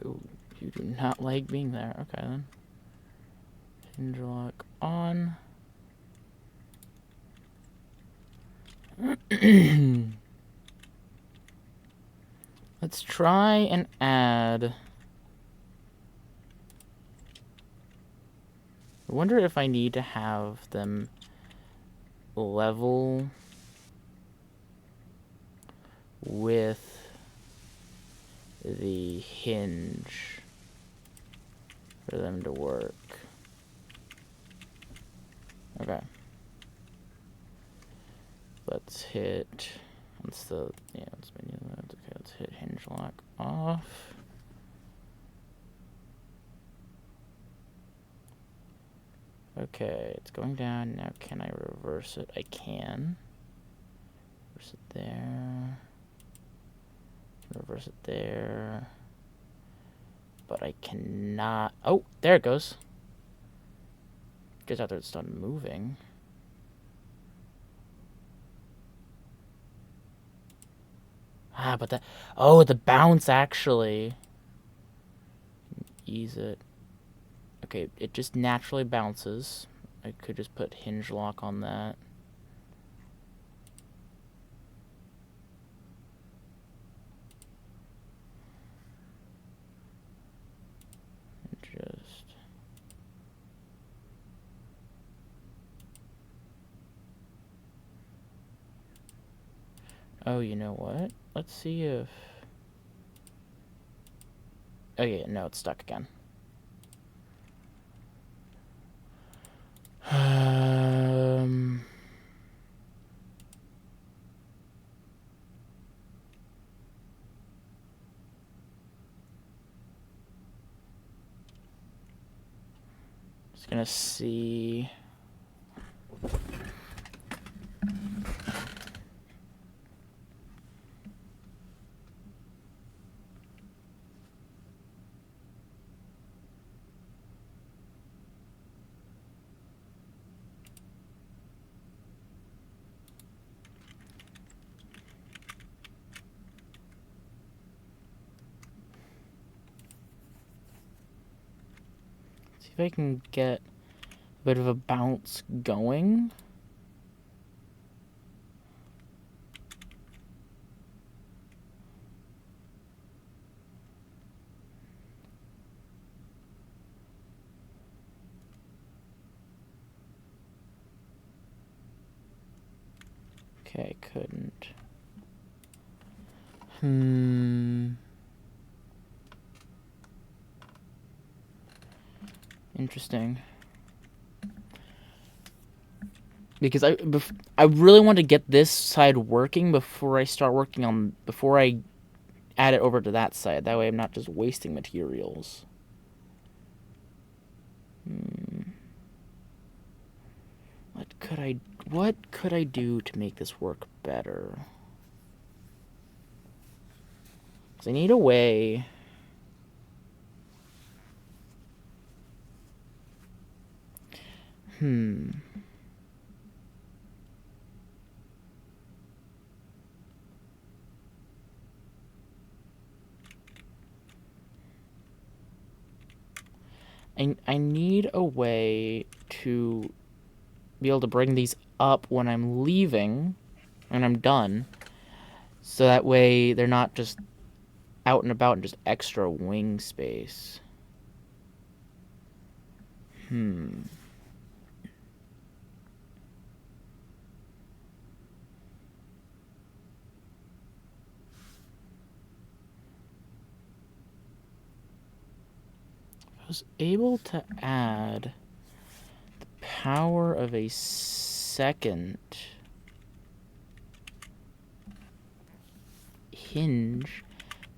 Oh, you do not like being there. Okay, then. Hinge lock on. Let's try and add... I wonder if I need to have them level with the hinge for them to work. Okay. Let's hit... let's menu that. Okay, let's hit hinge lock off. Okay, it's going down. Now can I reverse it? I can. Reverse it there. Reverse it there. But I cannot... oh, there it goes. Just after it's done moving. Ah, but that... oh, the bounce actually... ease it. Okay, it just naturally bounces. I could just put hinge lock on that. Just... oh, you know what? Let's see if... oh yeah, no, it's stuck again. Just gonna see. See if I can get a bit of a bounce going. Okay, couldn't. Interesting. Because I really want to get this side working before I start working on, before I add it over to that side. That way I'm not just wasting materials. What could I do to make this work better? 'Cause I need a way. I need a way to be able to bring these up when I'm leaving, when I'm done, so that way they're not just out and about and just extra wing space. I was able to add the power of a second hinge.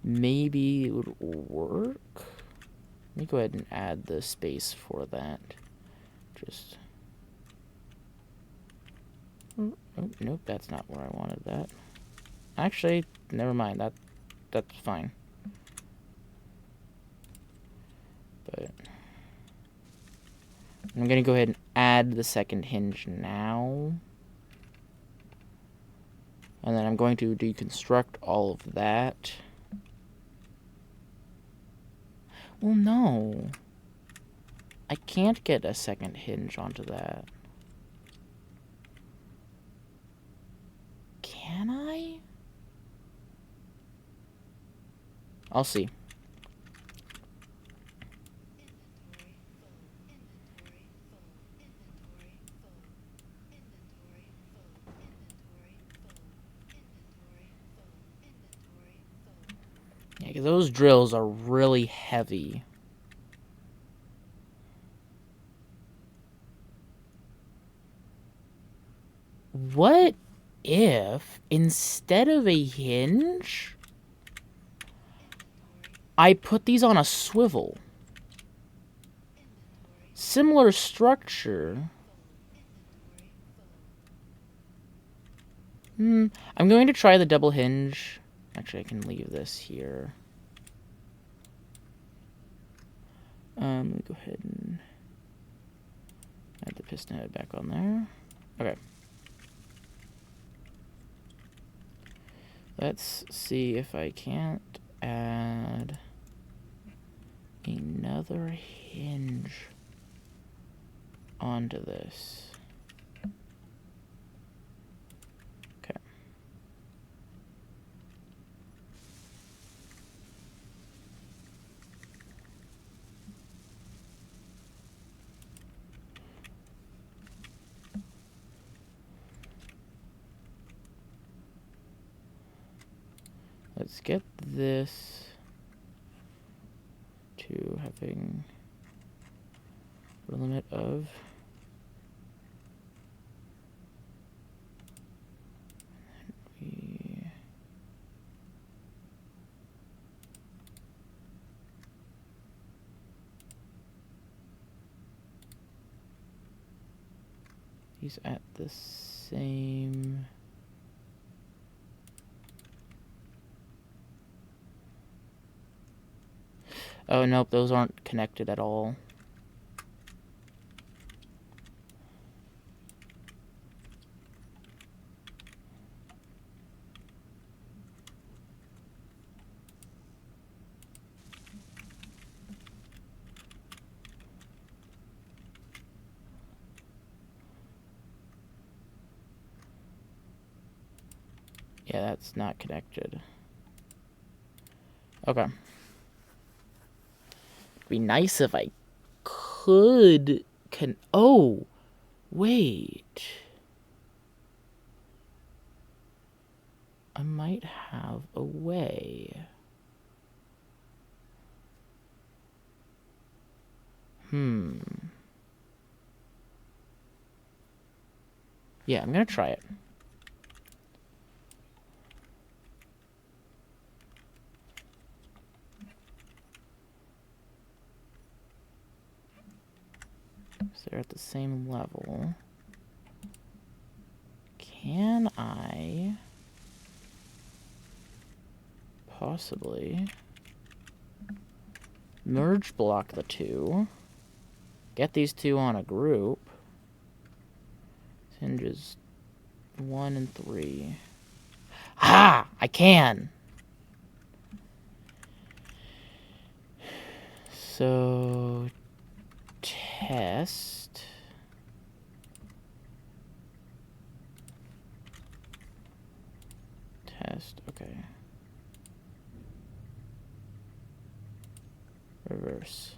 Maybe it would work. Let me go ahead and add the space for that. Just... oh, nope, that's not where I wanted that. Actually, never mind. That's fine. But I'm gonna go ahead and add the second hinge now. And then I'm going to deconstruct all of that. Well, no. I can't get a second hinge onto that. Can I? I'll see. Yeah, 'cause those drills are really heavy. What if, instead of a hinge, I put these on a swivel? Similar structure. I'm going to try the double hinge. Actually, I can leave this here. Let me go ahead and add the piston head back on there. Okay. Let's see if I can't add another hinge onto this. Okay. Let's get this to having a limit of These at the same... Oh, nope, those aren't connected at all. Yeah, that's not connected. Okay. It'd be nice if I could... Oh! Wait. I might have a way. Yeah, I'm gonna try it. So they're at the same level. Can I possibly merge block the two? Get these two on a group. Hinges 1 and 3. Ah! I can! So... Test... Test, okay. Reverse.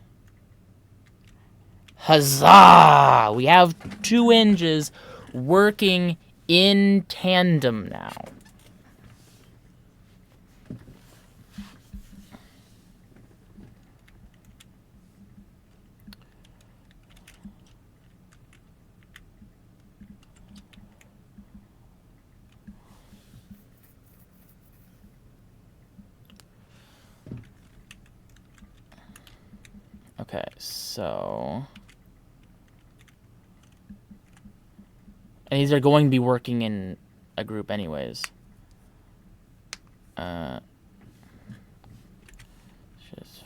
Huzzah! We have 2 hinges working in tandem now. Okay, so... And these are going to be working in a group anyways. Just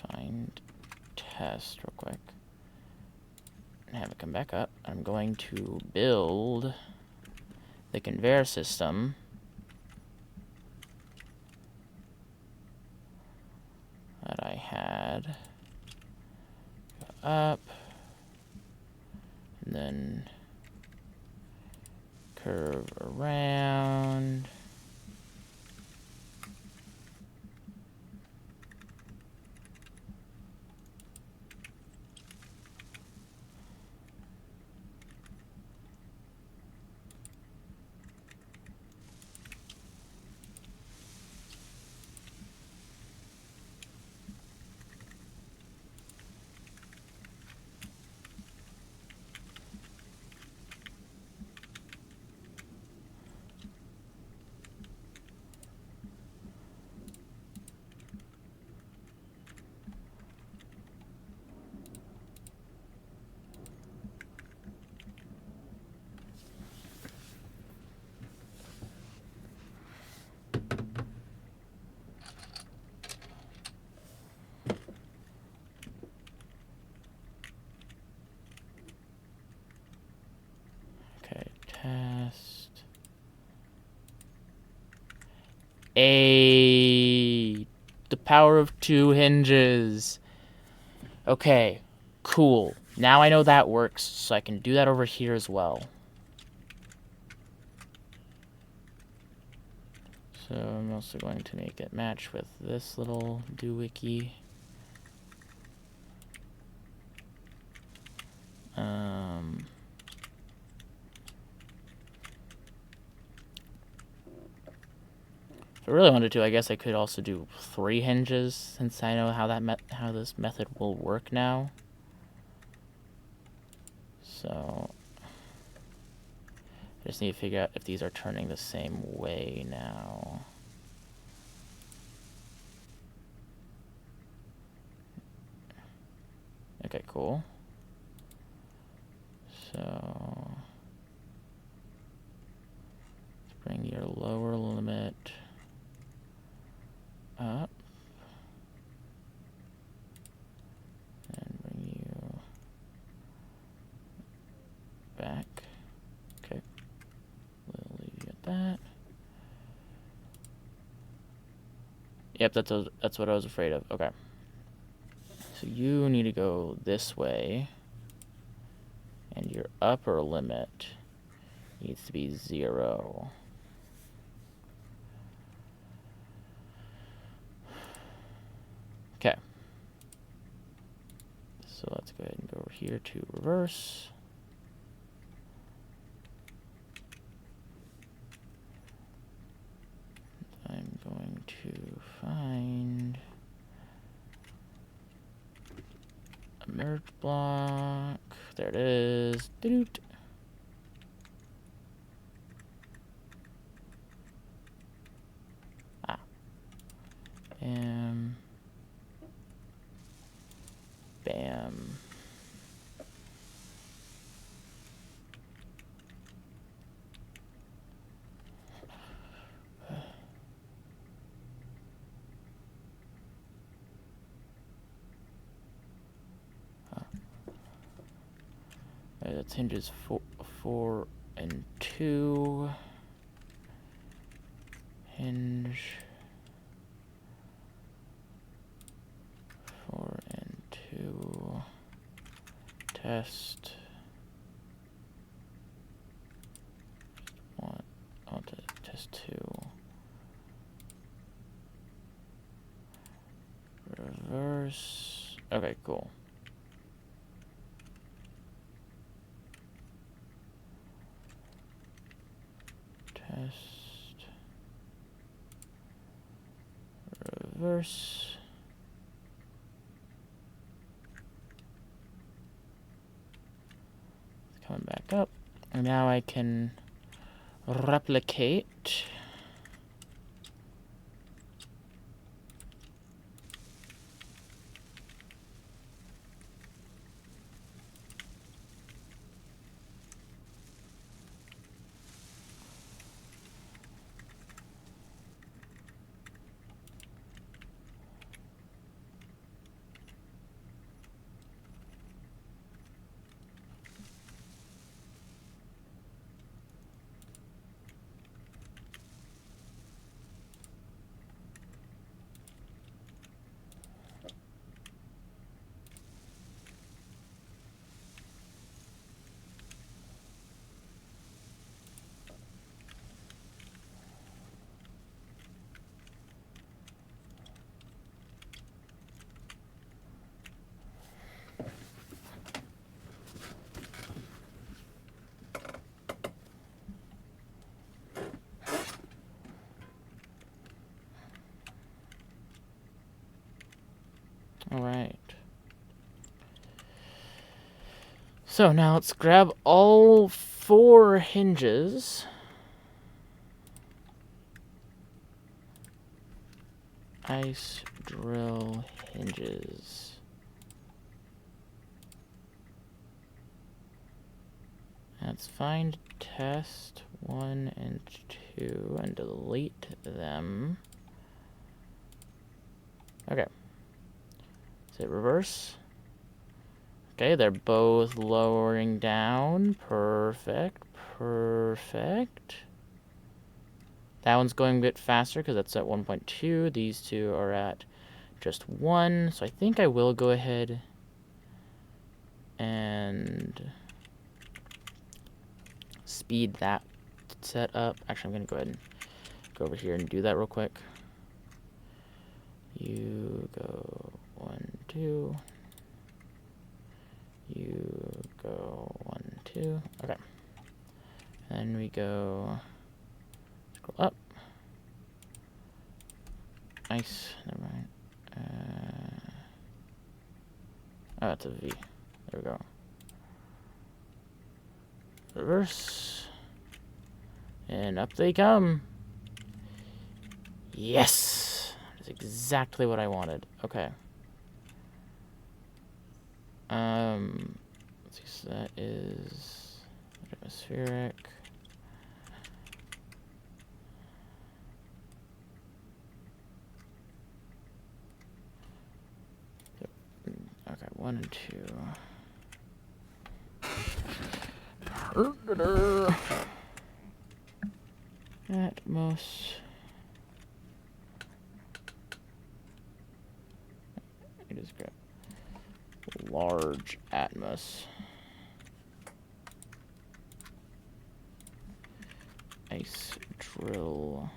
find test real quick. And have it come back up. I'm going to build the conveyor system. That I had. Go up. And then curve around. Okay, test. The power of 2 hinges. Okay, cool. Now I know that works, so I can do that over here as well. So I'm also going to make it match with this little doohickey. If I really wanted to, I guess I could also do 3 hinges, since I know how how this method will work now. So I just need to figure out if these are turning the same way now. Okay, cool. So Bring your lower limit up. And bring you back. Okay. We'll leave you at that. Yep, that's what I was afraid of. Okay. So you need to go this way. And your upper limit needs to be 0. Okay. So let's go ahead and go over here to reverse. I'm going to find a merge block. There it is. Doot. Ah. Bam. Bam. That's hinges 4 and 2. Hinge 4 and 2. Test. I want to test 2. Reverse. Okay, cool. Test. Reverse. It's coming back up. And now I can replicate. All right. So now let's grab all 4 hinges. Ice drill hinges. Let's find test 1 and 2 and delete them. Okay. Is it reverse? Okay, they're both lowering down. Perfect. Perfect. That one's going a bit faster because that's at 1.2. These two are at just 1. So I think I will go ahead and speed that set up. Actually, I'm going to go ahead and go over here and do that real quick. You go 1, 2. You go 1, 2. Okay. Then we go scroll up. Nice. Never mind. Oh, that's a V. There we go. Reverse. And up they come. Yes! That's exactly what I wanted. Okay. Let's see, so that is atmospheric. 1 and 2. Atmos. I just grab large Atmos. Ice drill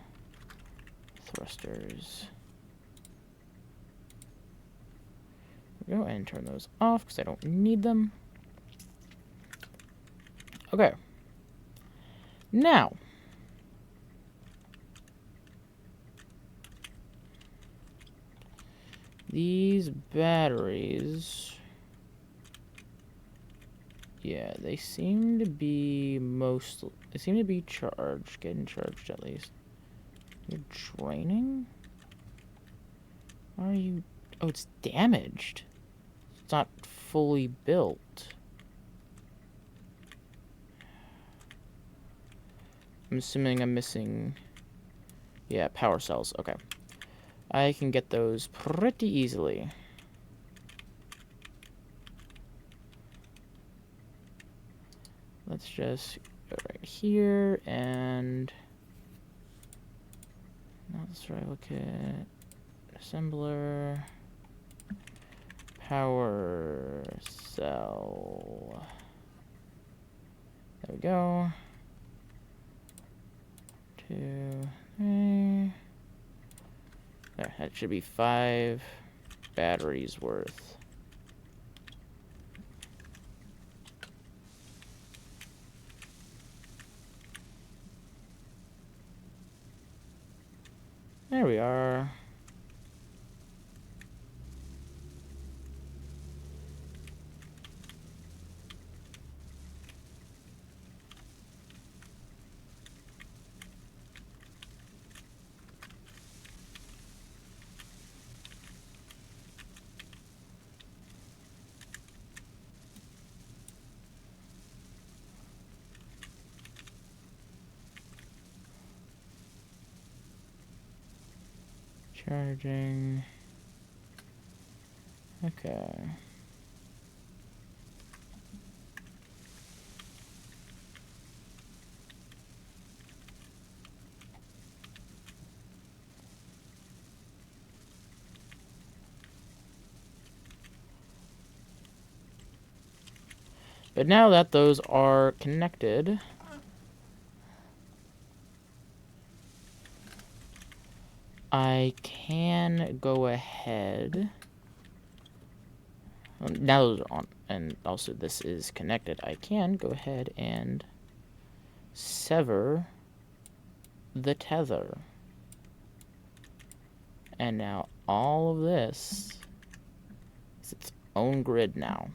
thrusters. Go and turn those off because I don't need them. Okay. Now, these batteries, yeah, they seem to be charged, getting charged at least. You're draining? Why are you? Oh, it's damaged. It's not fully built. I'm assuming I'm missing... Yeah, power cells. Okay. I can get those pretty easily. Let's just go right here and... Let's try look at... Assembler... Power cell. There we go. 2, 3. There, that should be 5 batteries worth. There we are. Charging. Okay. But now that those are connected, I can go ahead. Now those are on, and also this is connected. I can go ahead and sever the tether. And now all of this is its own grid now.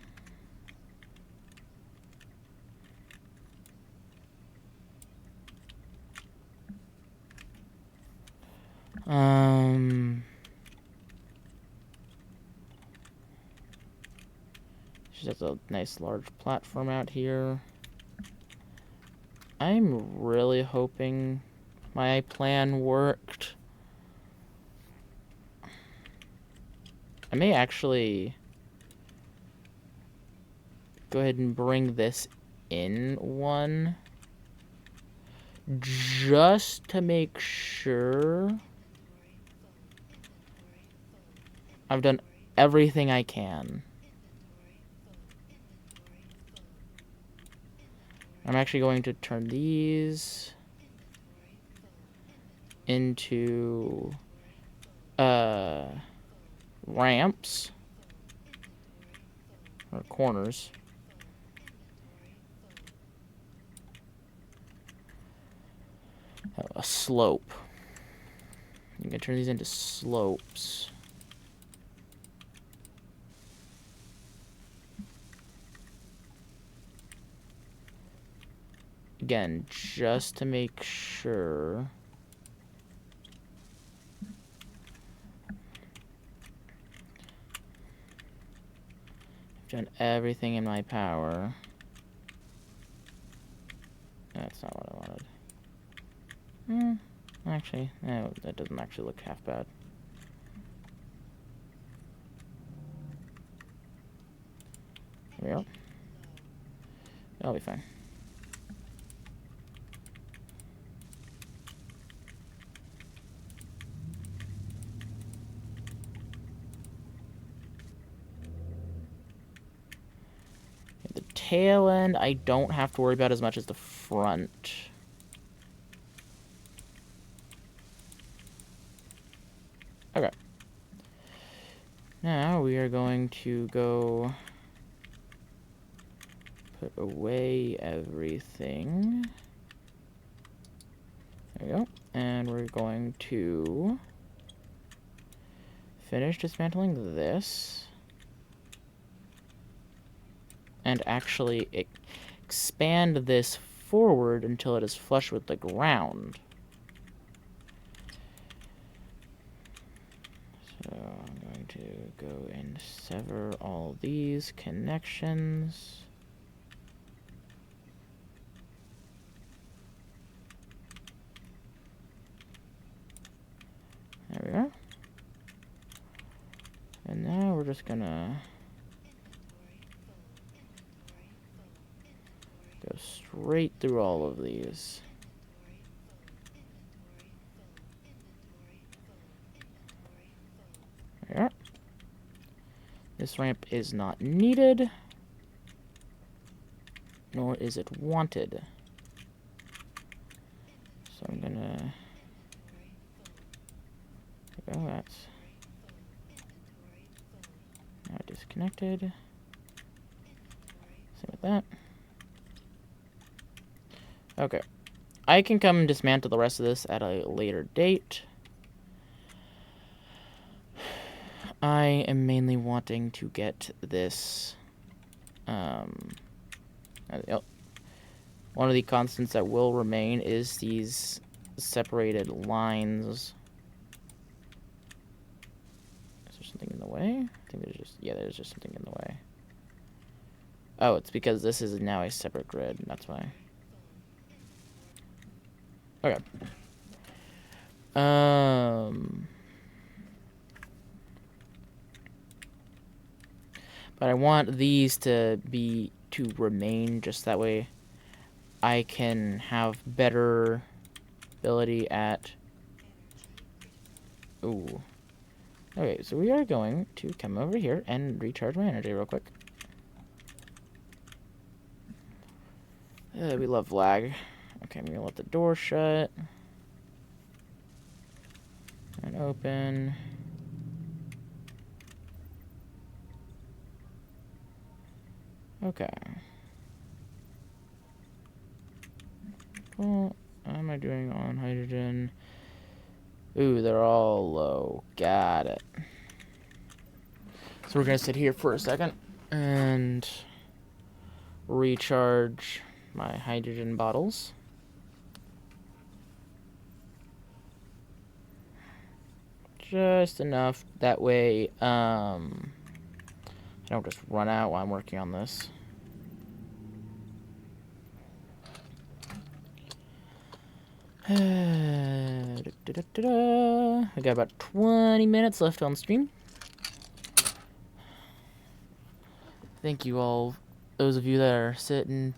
Just have a nice large platform out here. I'm really hoping my plan worked. I may actually go ahead and bring this in one just to make sure I've done everything I can. I'm actually going to turn these into ramps or corners. A slope. You can turn these into slopes. Again, just to make sure. I've done everything in my power. That's not what I wanted. Actually, no, that doesn't actually look half bad. we go. That'll be fine. The tail end, I don't have to worry about as much as the front. Okay. Now we are going to go put away everything. There we go. And we're going to finish dismantling this. And actually expand this forward until it is flush with the ground. So I'm going to go and sever all these connections. There we are. And now we're just gonna go straight through all of these. There we are. This ramp is not needed, nor is it wanted. So I'm gonna... Oh, that's now disconnected. Same with that. Okay. I can come and dismantle the rest of this at a later date. I am mainly wanting to get this. One of the constants that will remain is these separated lines. Something in the way? I think there's just, yeah, there's just something in the way. Oh, it's because this is now a separate grid, and that's why. Okay. But I want these to remain, just that way I can have better ability at... Ooh. Okay, so we are going to come over here and recharge my energy real quick. We love lag. Okay, I'm gonna let the door shut. And open. Okay. Well, how am I doing on hydrogen? Ooh, they're all low. Got it. So we're gonna sit here for a second and recharge my hydrogen bottles. Just enough. That way, I don't just run out while I'm working on this. I got about 20 minutes left on stream. Thank you all, those of you that are sitting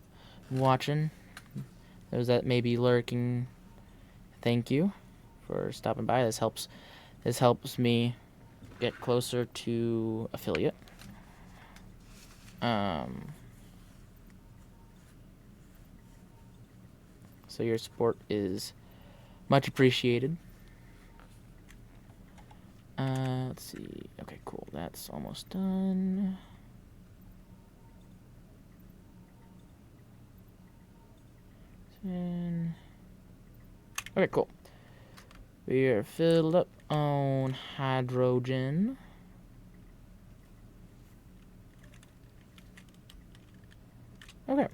and watching. Those that may be lurking, thank you for stopping by. This helps me get closer to affiliate. So your support is much appreciated. Let's see. Okay, cool. That's almost done. Okay, cool. We are filled up on hydrogen. Okay.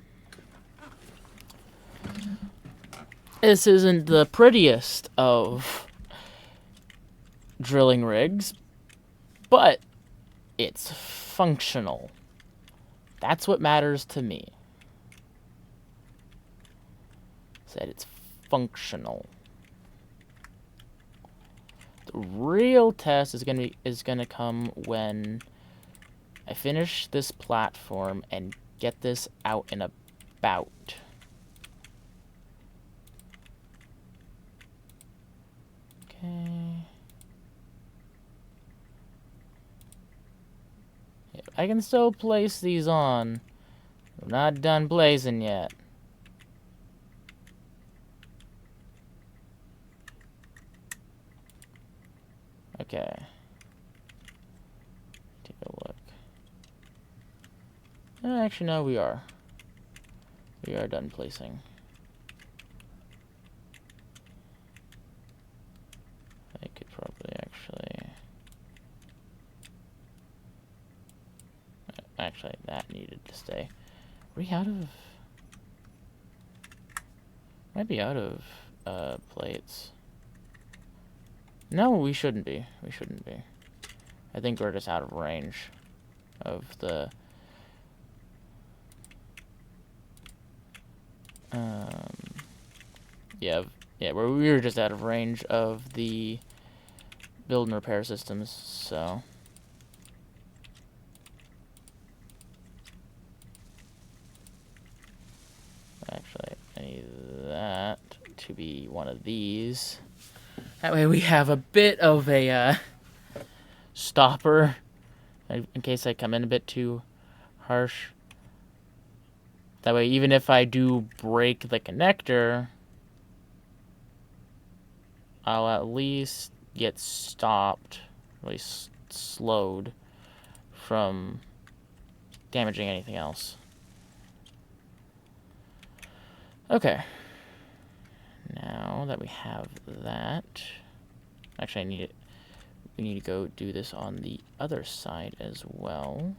This isn't the prettiest of drilling rigs, but it's functional. That's what matters to me. Said it's functional. The real test is gonna come when I finish this platform and get this out and about. Okay. Yeah, I can still place these on. I'm not done blazing yet. Okay. Take a look. Actually, no, we are. We are done placing. I could probably actually... Actually, that needed to stay. Are we out of... Might be out of plates. No, we shouldn't be. We shouldn't be. I think we're just out of range of the... yeah, we were just out of range of the build and repair systems, so... Actually, I need that to be one of these. That way we have a bit of a stopper in case I come in a bit too harsh. That way, even if I do break the connector, I'll at least get stopped, at least slowed from damaging anything else. Okay. Now that we have that, actually we need to go do this on the other side as well.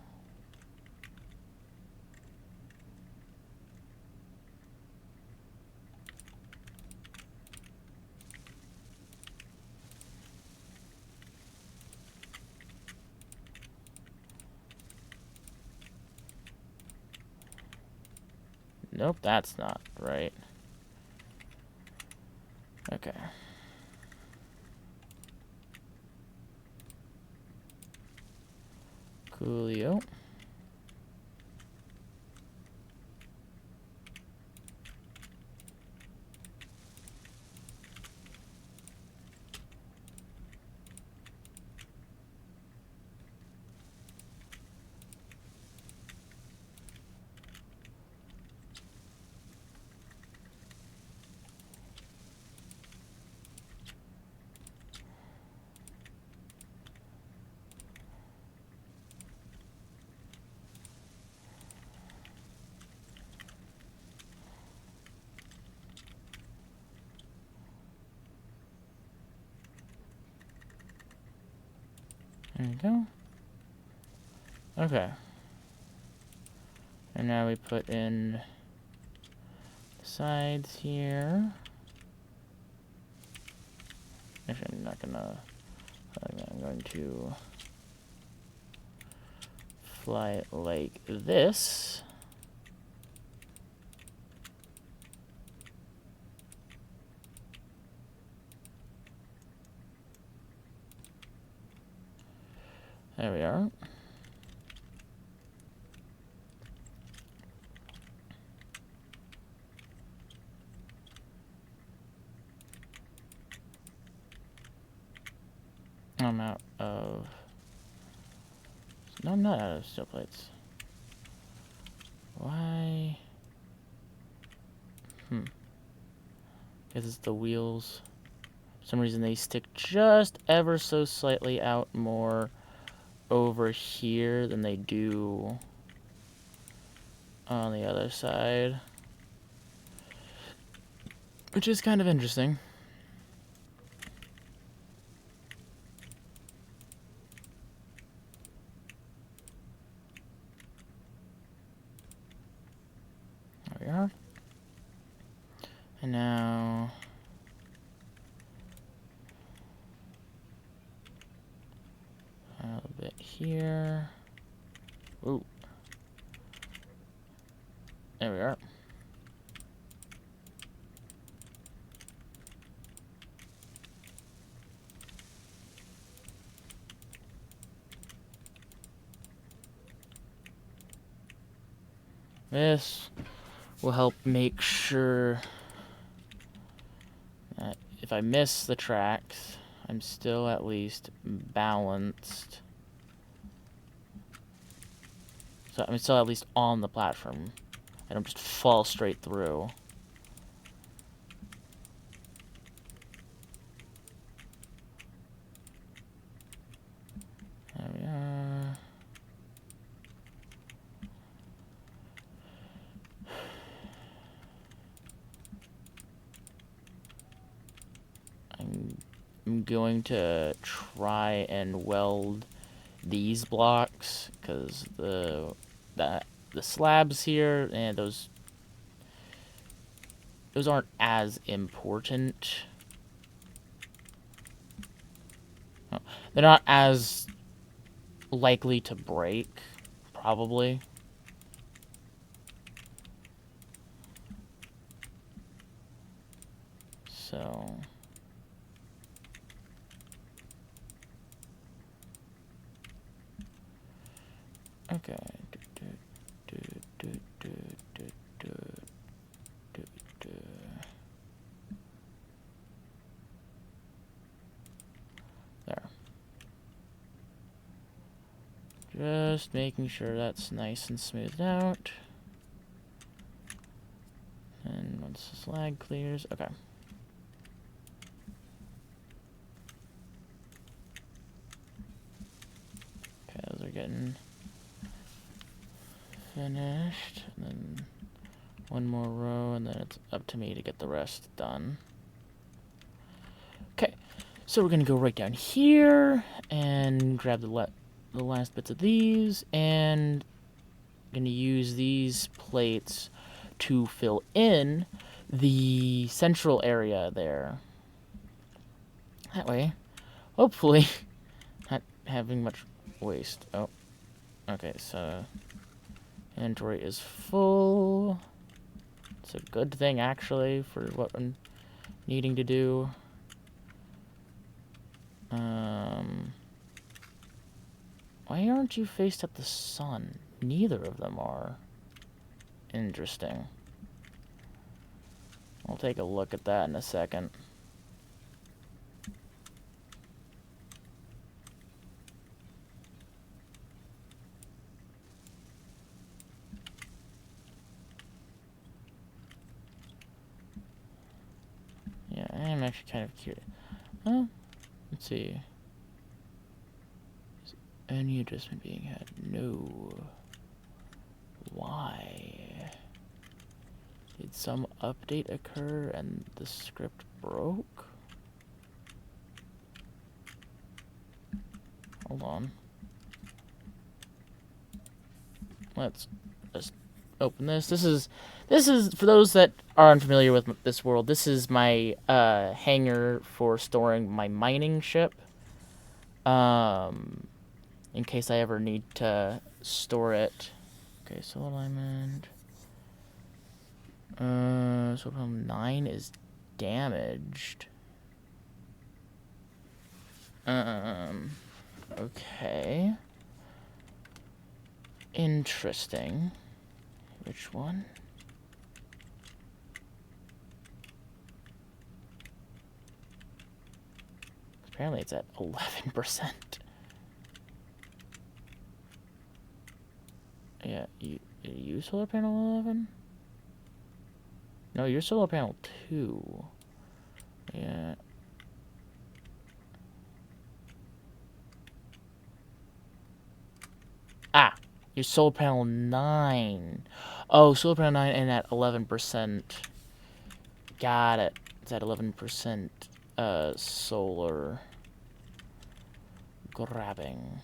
Nope, that's not right. Okay. Coolio. There you go. Okay. And now we put in the sides here. Actually, I'm not gonna... I'm going to fly it like this. There we are. I'm out of... No, I'm not out of steel plates. Why? Guess it's the wheels. For some reason they stick just ever so slightly out more over here than they do on the other side. Which is kind of interesting. There we are. And now... a little bit here. Ooh. There we are. This will help make sure that if I miss the tracks, I'm still at least balanced. So I'm still at least on the platform. I don't just fall straight through. There we are. I'm going to try and weld these blocks because the slabs here and those aren't as important. Oh, they're not as likely to break, probably. So okay. There. Just making sure that's nice and smoothed out. And once the slag clears, okay. Okay, those are getting finished. And then one more row, and then it's up to me to get the rest done. Okay, so we're gonna go right down here and grab the last bits of these, and I'm gonna use these plates to fill in the central area there. That way, hopefully, not having much waste. Oh, okay, so inventory is full. It's a good thing, actually, for what I'm needing to do. Why aren't you faced at the sun? Neither of them are. Interesting. I'll take a look at that in a second. Yeah, I am actually kind of curious. Huh? Let's see. Is any adjustment being had? No. Why? Did some update occur and the script broke? Hold on. Let's just open this. This is for those that are unfamiliar with this world. This is my hangar for storing my mining ship. In case I ever need to store it. Okay, solar alignment. So from 9 is damaged. Okay. Interesting. Which one? Apparently it's at 11%. Yeah, you solar panel 11? No, you're solar panel 2. Yeah. Ah! You're solar panel 9. Oh, solar panel 9 and at 11%. Got it. It's at 11% solar. Grabbing.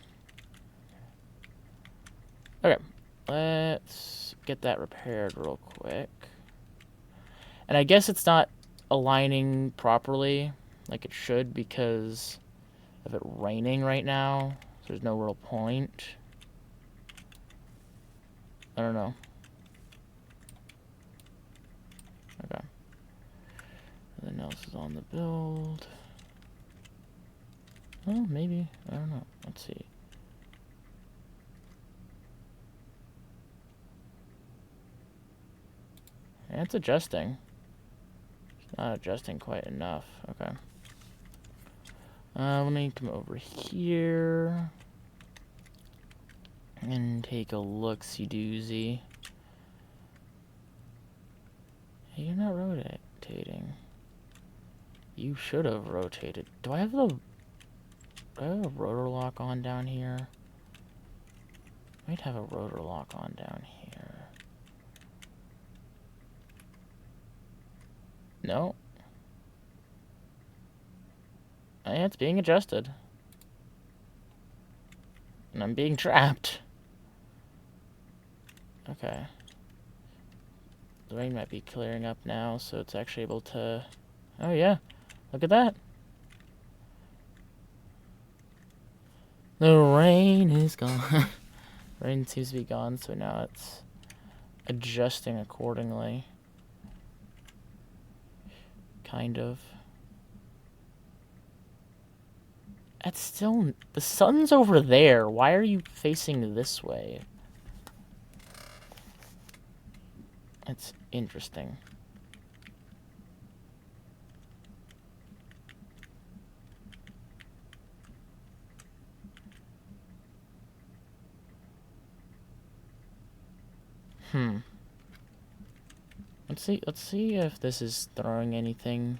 Okay. Let's get that repaired real quick. And I guess it's not aligning properly like it should because of it raining right now. So there's no real point. I don't know. Okay. Nothing else is on the build. Oh, maybe. I don't know. Let's see. It's adjusting. It's not adjusting quite enough. Okay. Let me come over here and take a look-see doozy. Hey, you're not rotating. You should have rotated. Do I have a rotor lock on down here? I might have a rotor lock on down here. No. Yeah, it's being adjusted. And I'm being trapped. Okay. The rain might be clearing up now, so it's actually able to... Oh, yeah. Look at that. The rain is gone. Rain seems to be gone, so now it's adjusting accordingly. Kind of. That's still... The sun's over there. Why are you facing this way? It's interesting. Let's see if this is throwing anything.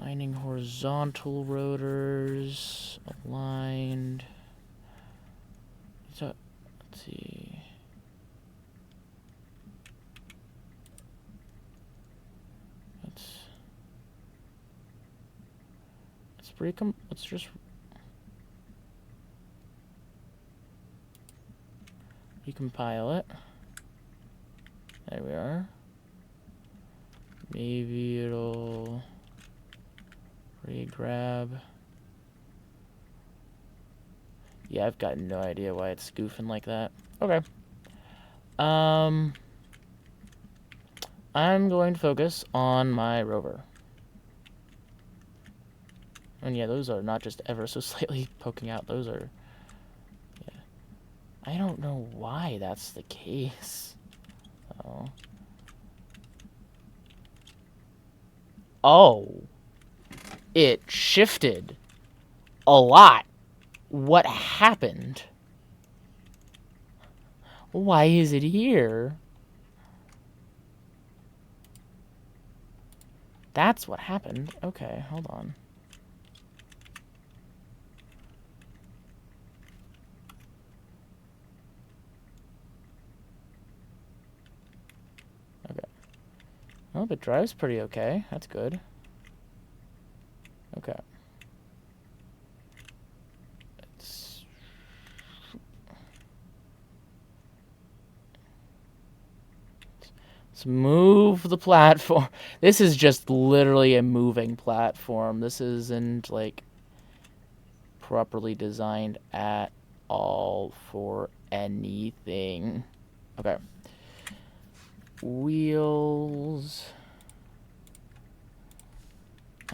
Lining horizontal rotors, aligned. So, let's see. Let's just recompile it. There we are. Maybe it'll re-grab. Yeah, I've got no idea why it's goofing like that. Okay. I'm going to focus on my rover. And yeah, those are not just ever so slightly poking out. Those are... Yeah. I don't know why that's the case. Oh. Oh. It shifted a lot. What happened? Why is it here? That's what happened. Okay, hold on. Okay. Oh, the drive's pretty okay. That's good. Okay. Let's move the platform. This is just literally a moving platform. This isn't, like, properly designed at all for anything. Okay. Wheels.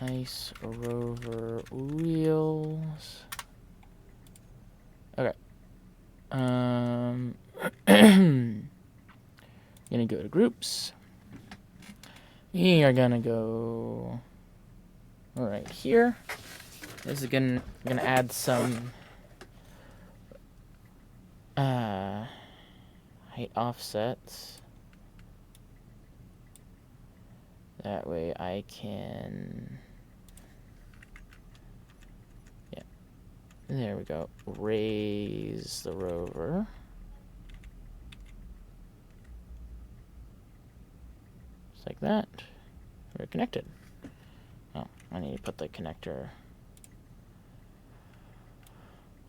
Ice rover wheels. Okay. Gonna go to groups. We are gonna go right here. This is gonna add some height offsets. That way I can, yeah, there we go. Raise the rover. Just like that. We're connected. Oh, I need to put the connector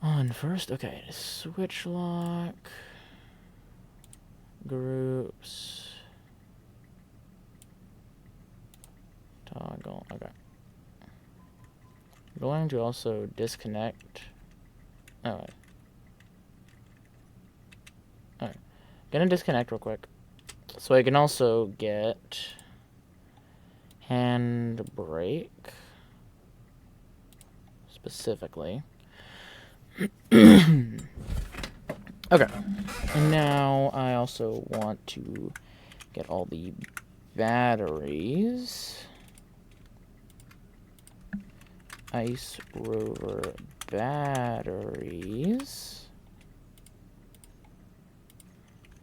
on first. Okay, switch lock. Groups. Toggle. Okay. I'm going to also disconnect. Alright. Alright. Gonna disconnect real quick. So I can also get handbrake specifically. Okay. Okay. And now I also want to get all the batteries. Ice rover batteries.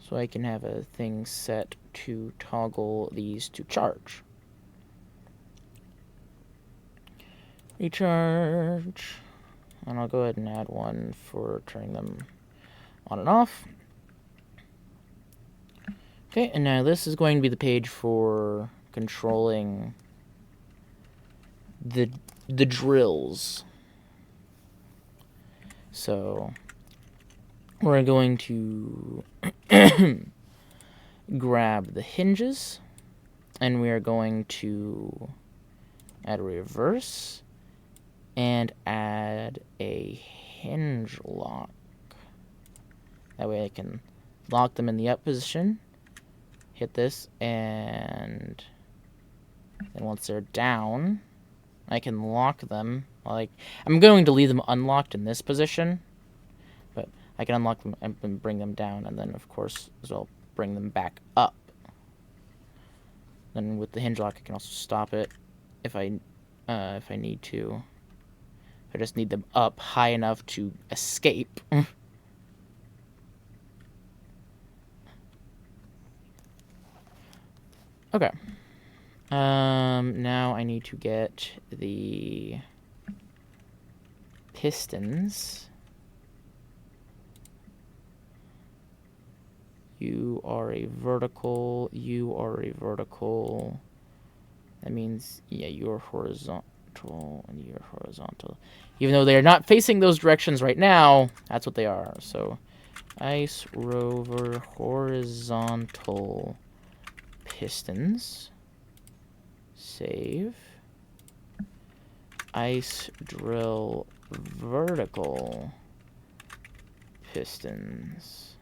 So I can have a thing set to toggle these to charge. Recharge. And I'll go ahead and add one for turning them on and off. Okay, and now this is going to be the page for controlling the drills. So we're going to grab the hinges, and we are going to add a reverse and add a hinge lock. That way I can lock them in the up position, hit this, and then once they're down, I can lock them. Like, I'm going to leave them unlocked in this position, but I can unlock them and bring them down, and then of course as well bring them back up. Then with the hinge lock, I can also stop it if I need to. I just need them up high enough to escape. Okay. Now I need to get the pistons. You are a vertical. You are a vertical. That means, yeah, you're horizontal and you're horizontal. Even though they're not facing those directions right now, that's what they are. So, ice rover horizontal pistons. Save. Ice drill vertical pistons.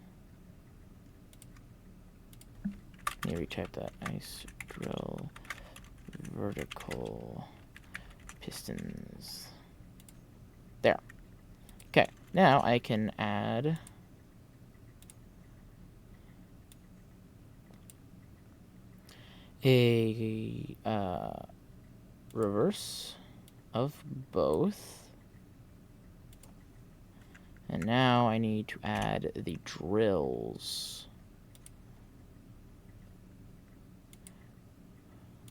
Let me retype that. Ice drill vertical pistons. There. Okay, now I can add a reverse of both. And now I need to add the drills.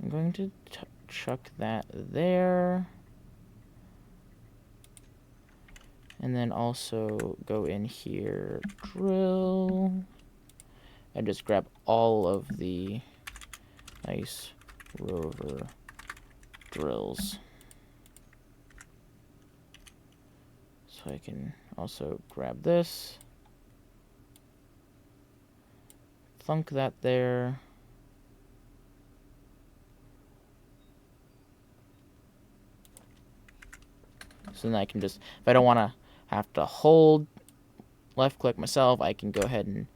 I'm going to chuck that there. And then also go in here, drill, and just grab all of the ice rover drills. So I can also grab this, thunk that there. So then I can just, if I don't want to have to hold left click myself, I can go ahead and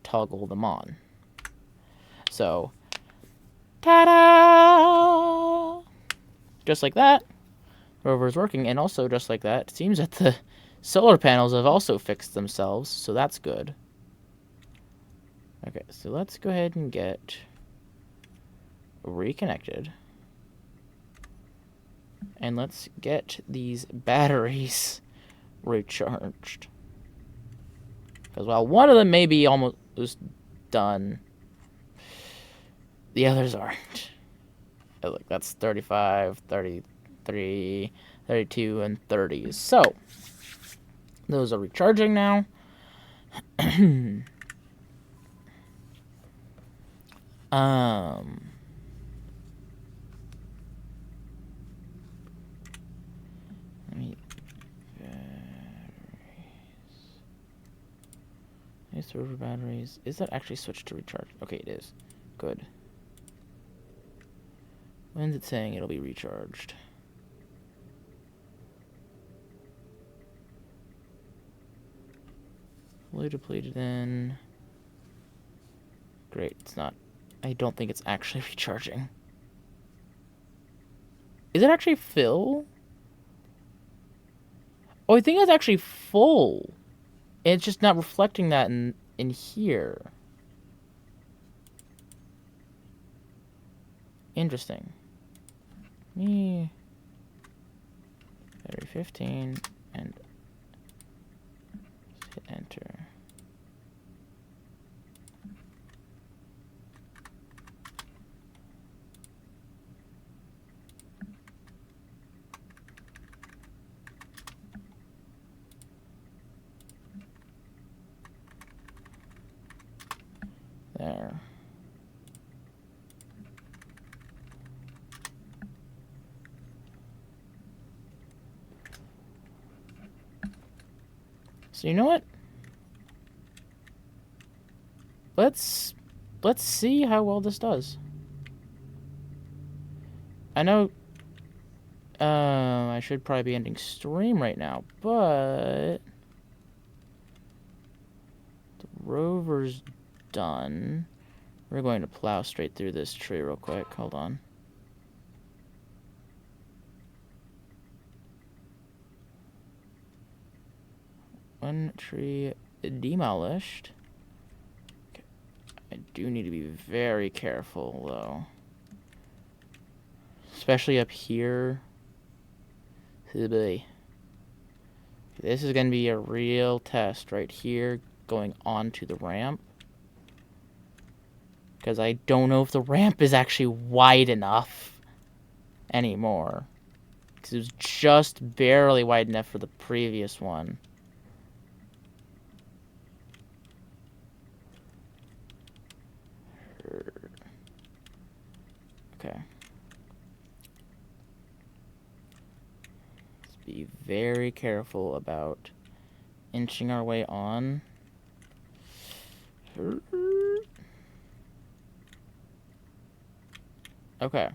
toggle them on. So, ta-da! Just like that, rover is working, and also just like that, it seems that the solar panels have also fixed themselves, so that's good. Okay, so let's go ahead and get reconnected. And let's get these batteries recharged. Because while one of them may be almost done, the others aren't. Oh, look, that's 35, 33, 32, and 30. So, those are recharging now. Ice rover batteries. Is that actually switched to recharge? Okay, it is. Good. When's it saying it'll be recharged? Fully depleted in. Great, it's not. I don't think it's actually recharging. Is it actually full? Oh, I think it's actually full. It's just not reflecting that in here. Interesting. Me. Battery 15 and hit enter. There. So you know what? Let's see how well this does. I know I should probably be ending stream right now, but the rover's done. We're going to plow straight through this tree real quick. Hold on. One tree demolished. Okay. I do need to be very careful, though. Especially up here. Oh boy. This is going to be a real test right here, going onto the ramp. Because I don't know if the ramp is actually wide enough anymore. Because it was just barely wide enough for the previous one. Okay. Let's be very careful about inching our way on. Okay.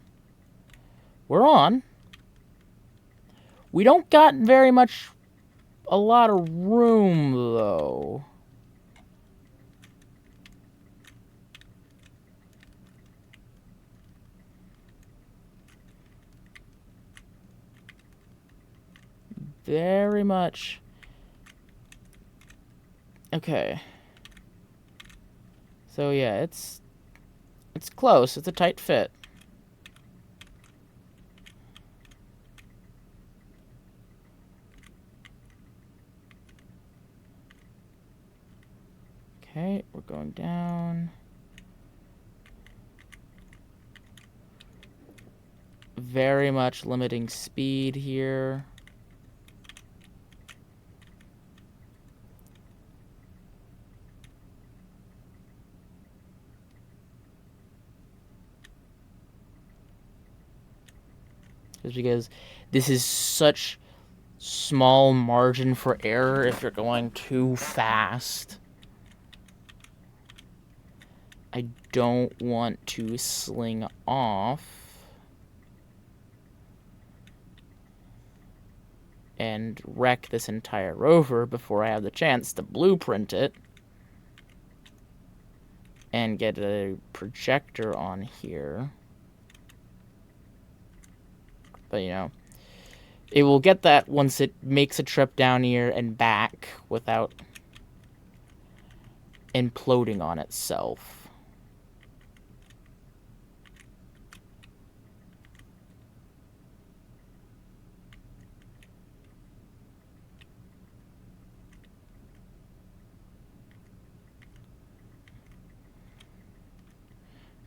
We're on. We don't got a lot of room, though. Very much. Okay. So yeah, it's close. It's a tight fit. Okay, we're going down. Very much limiting speed here. Just because this is such small margin for error if you're going too fast. I don't want to sling off and wreck this entire rover before I have the chance to blueprint it and get a projector on here. But, you know, it will get that once it makes a trip down here and back without imploding on itself.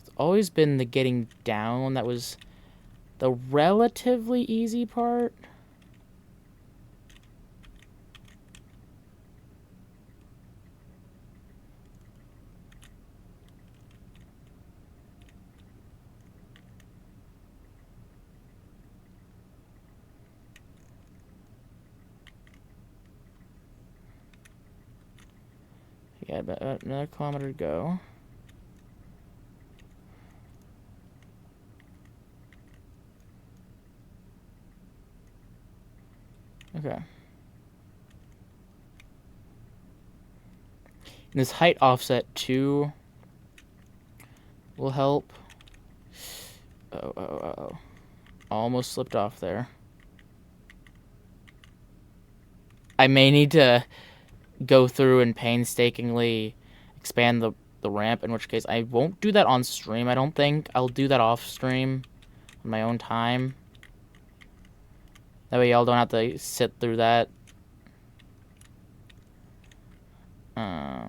It's always been the getting down that was the relatively easy part. Yeah, about another kilometer to go. Okay. And this height offset too will help. Oh. Almost slipped off there. I may need to go through and painstakingly expand the ramp, in which case I won't do that on stream, I don't think. I'll do that off stream on my own time. That way y'all don't have to sit through that. Okay.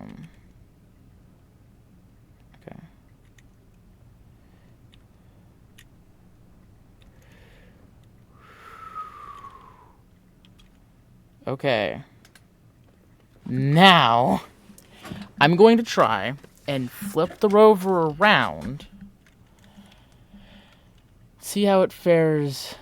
Okay. Now, I'm going to try and flip the rover around. See how it fares.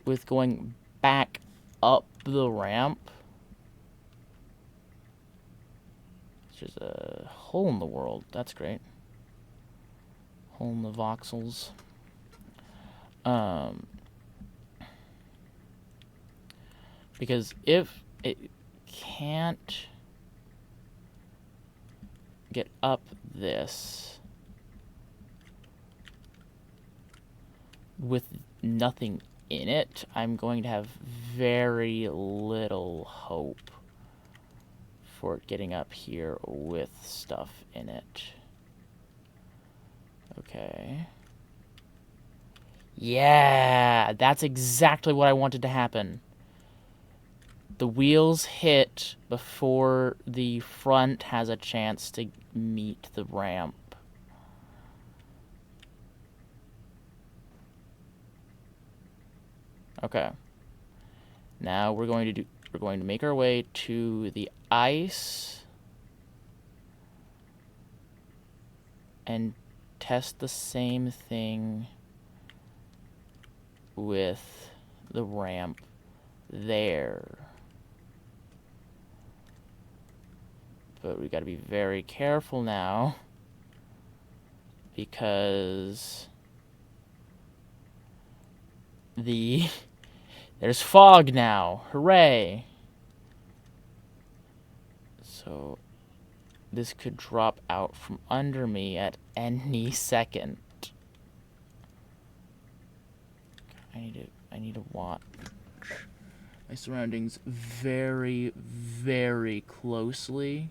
With going back up the ramp. There's a hole in the world. That's great. Hole in the voxels. Because if it can't get up this with nothing in it, I'm going to have very little hope for it getting up here with stuff in it. Okay. Yeah, that's exactly what I wanted to happen. The wheels hit before the front has a chance to meet the ramp. Okay. Now we're going to make our way to the ice and test the same thing with the ramp there. But we got to be very careful now because there's fog now. Hooray! So this could drop out from under me at any second. I need to watch my surroundings very, very closely.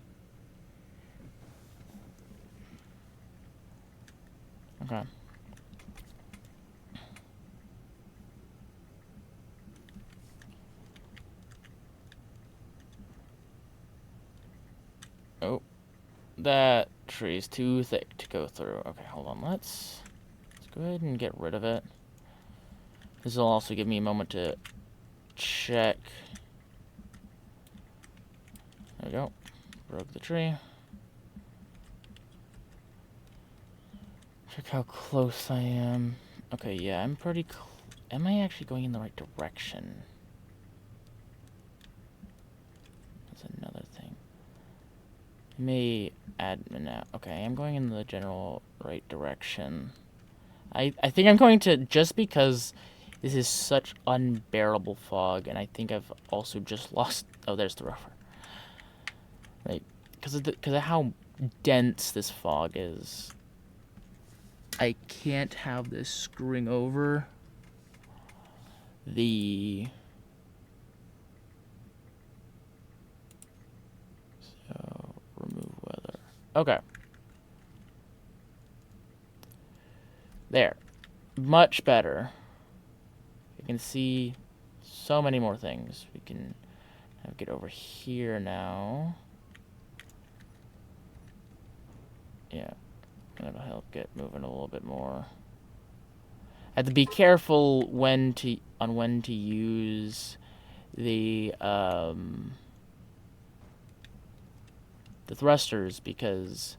Okay. Oh, that tree is too thick to go through. Okay, hold on. Let's go ahead and get rid of it. This will also give me a moment to check. There we go. Broke the tree. Check how close I am. Okay, yeah, I'm pretty am I actually going in the right direction? That's another thing. I may admin out. Okay, I'm going in the general right direction. I think I'm going to, just because this is such unbearable fog, and I think I've also just lost... Oh, there's the rover. Right, because of how dense this fog is. I can't have this screwing over the... So, remove weather. Okay. There. Much better. You can see so many more things. We can get over here now. Yeah. That'll help get moving a little bit more. I have to be careful when to use the thrusters, because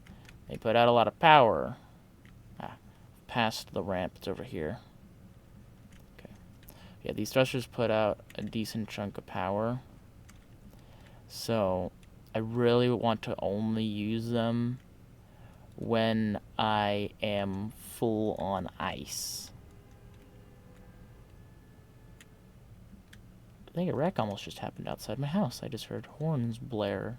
they put out a lot of power. Past the ramp, it's over here. Okay. Yeah, these thrusters put out a decent chunk of power. So I really want to only use them when I am full on ice. I think a wreck almost just happened outside my house. I just heard horns blare.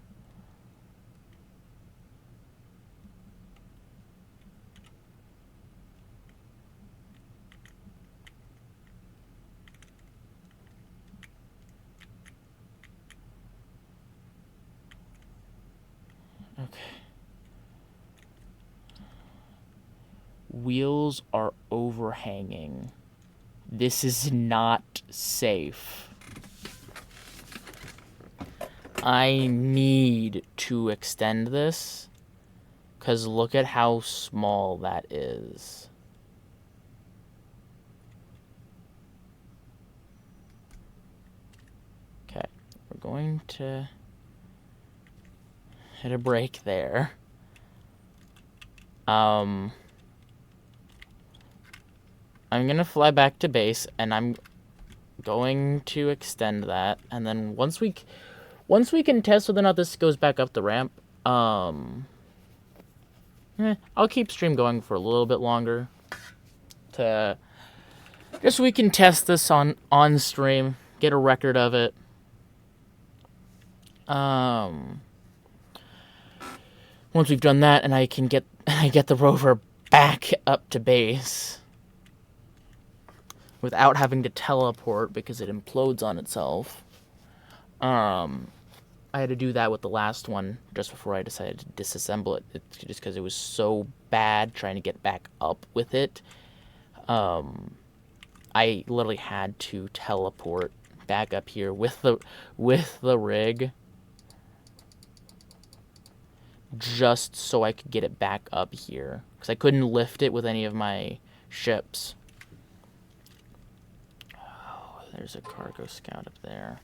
Wheels are overhanging. This is not safe. I need to extend this, because look at how small that is. Okay, we're going to hit a break there. I'm gonna fly back to base, and I'm going to extend that, and then once we can test whether or not this goes back up the ramp, I'll keep stream going for a little bit longer to just so we can test this on stream, get a record of it. Once we've done that, and I get the rover back up to base without having to teleport because it implodes on itself. I had to do that with the last one just before I decided to disassemble it. It's just because it was so bad trying to get back up with it. I literally had to teleport back up here with the rig just so I could get it back up here, because I couldn't lift it with any of my ships. Oh, there's a cargo scout up there.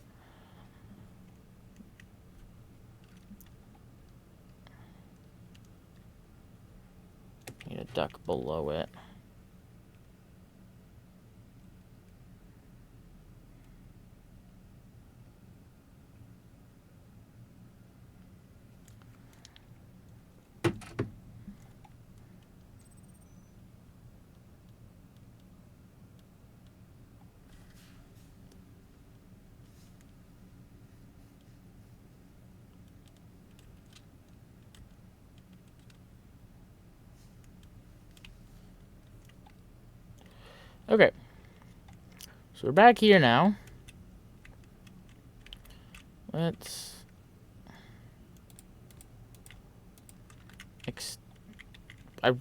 Need a duck below it. Okay. So we're back here now. I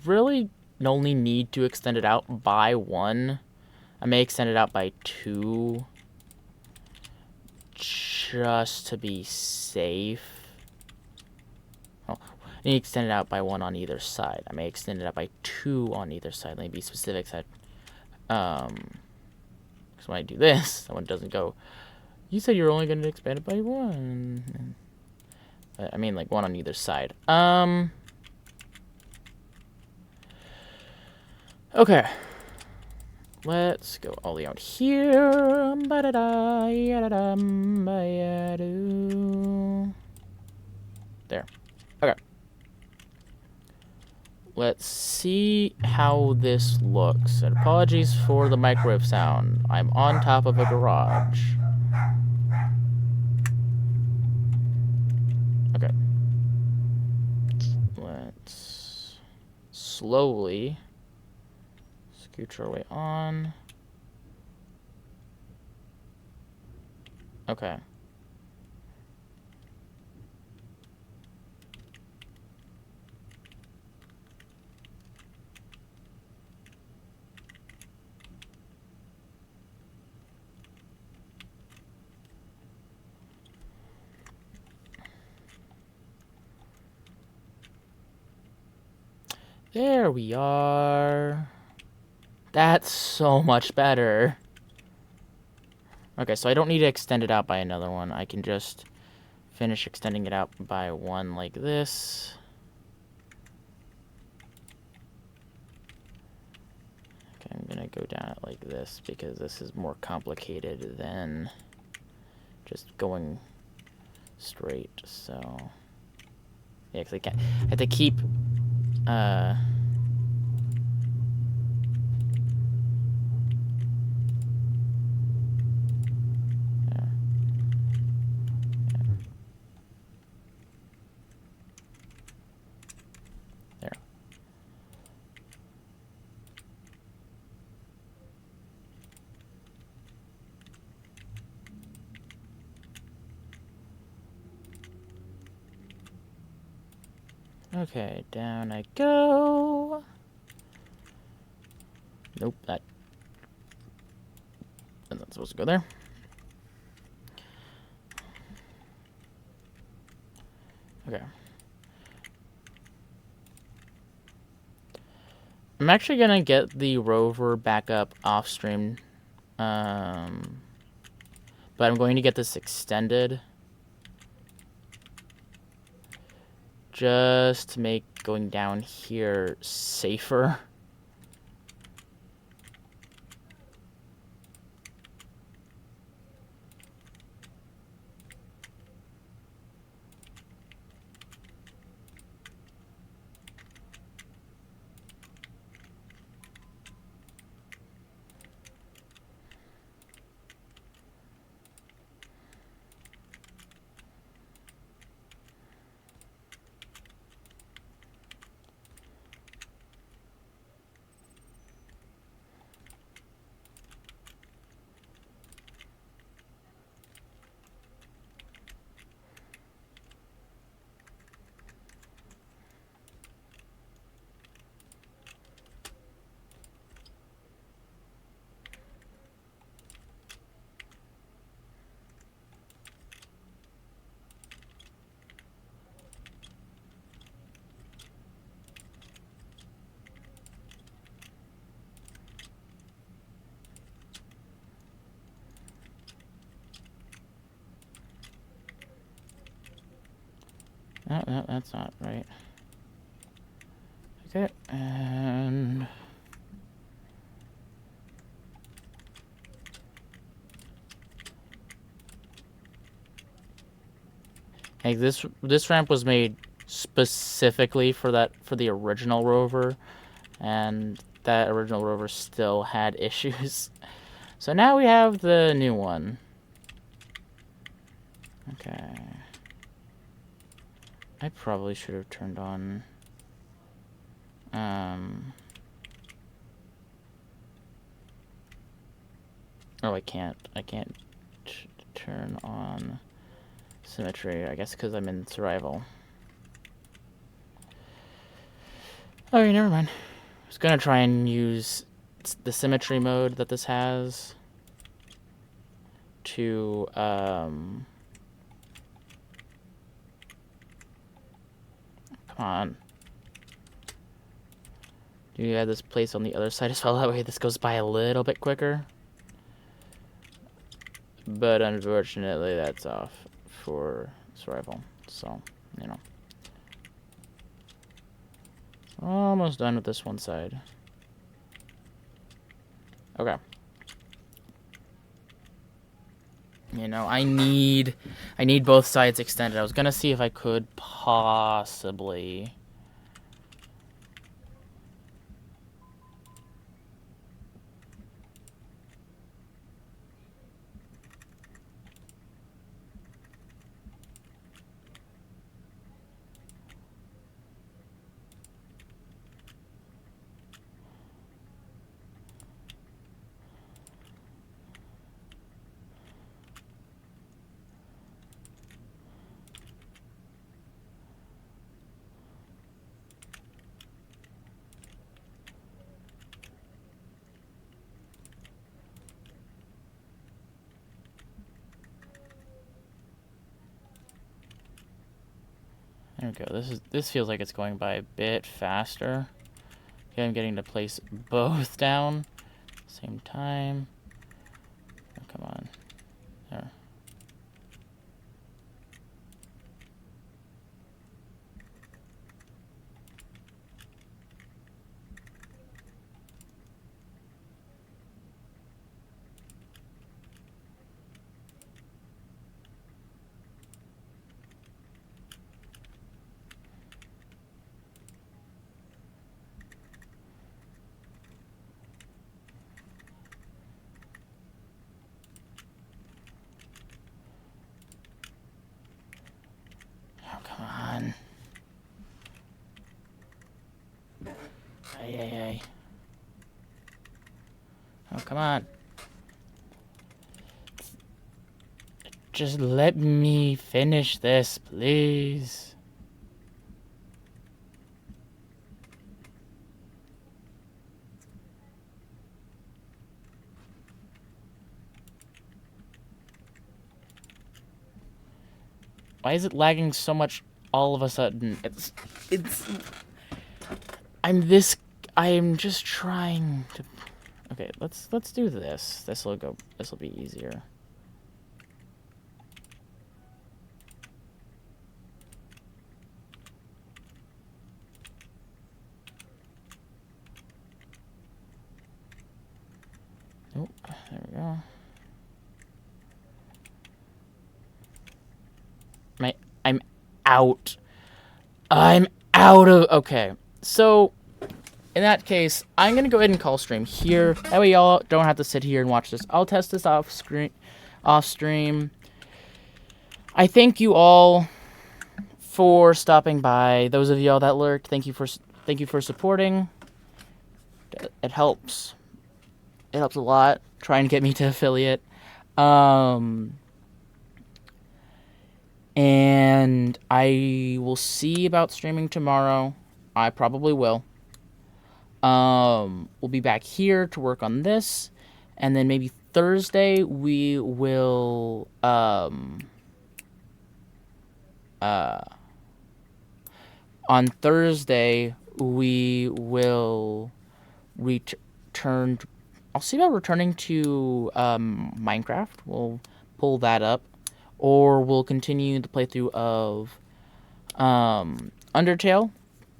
really only need to extend it out by 1. I may extend it out by 2. Just to be safe. Oh, I need to extend it out by 1 on either side. I may extend it out by 2 on either side. Let me be specific side. Because when I do this, that one doesn't go. You said you're only going to expand it by 1. I mean, like 1 on either side. Okay. Let's go all the way out here. There. Okay. Let's see how this looks. And apologies for the microwave sound. I'm on top of a garage. Okay. Let's slowly scooch our way on. Okay. There we are. That's so much better. Okay, so I don't need to extend it out by another one. I can just finish extending it out by 1 like this. Okay, I'm gonna go down it like this because this is more complicated than just going straight, so... Yeah, because I have to keep... There. Okay, down I go. Nope, that... And that's supposed to go there. Okay. I'm actually gonna get the rover back up off stream. But I'm going to get this extended. Just to make going down here safer. No, no, that's not right. Okay, and... Hey, this ramp was made specifically for the original rover, and that original rover still had issues. So now we have the new one. Okay. I probably should have turned on... Oh, I can't. I can't turn on symmetry, I guess because I'm in survival. Okay, never mind. I was gonna try and use the symmetry mode that this has to, come on. Do you have this place on the other side as well? That way this goes by a little bit quicker. But unfortunately, that's off for survival. So, you know. Almost done with this one side. Okay. You know, I need both sides extended. I was gonna see if I could possibly... There we go. This feels like it's going by a bit faster. Okay, I'm getting to place both down at the same time. Oh, come on. There. Oh, come on. Ay. Oh, come on. Just let me finish this, please. Why is it lagging so much all of a sudden? I'm just trying to... Okay, let's do this. This'll be easier. Oh, there we go. I'm out. I'm out of... Okay, so in that case, I'm going to go ahead and call stream here. That way y'all don't have to sit here and watch this. I'll test this off stream. I thank you all for stopping by. Those of y'all that lurked, thank you for supporting. It helps. It helps a lot trying to get me to affiliate. And I will see about streaming tomorrow. I probably will. We'll be back here to work on this, and then maybe Thursday we will on Thursday we will return. I'll see about returning to Minecraft. We'll pull that up, or we'll continue the playthrough of Undertale.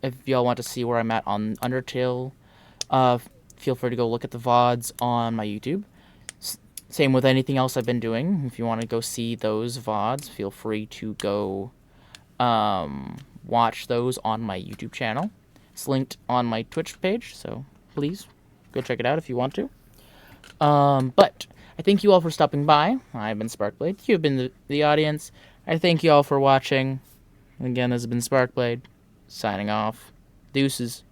If y'all want to see where I'm at on Undertale, feel free to go look at the VODs on my YouTube. Same with anything else I've been doing. If you want to go see those VODs, feel free to go watch those on my YouTube channel. It's linked on my Twitch page, so please go check it out if you want to. But I thank you all for stopping by. I've been Sparkblade. You've been the audience. I thank you all for watching. Again, this has been Sparkblade. Signing off. Deuces.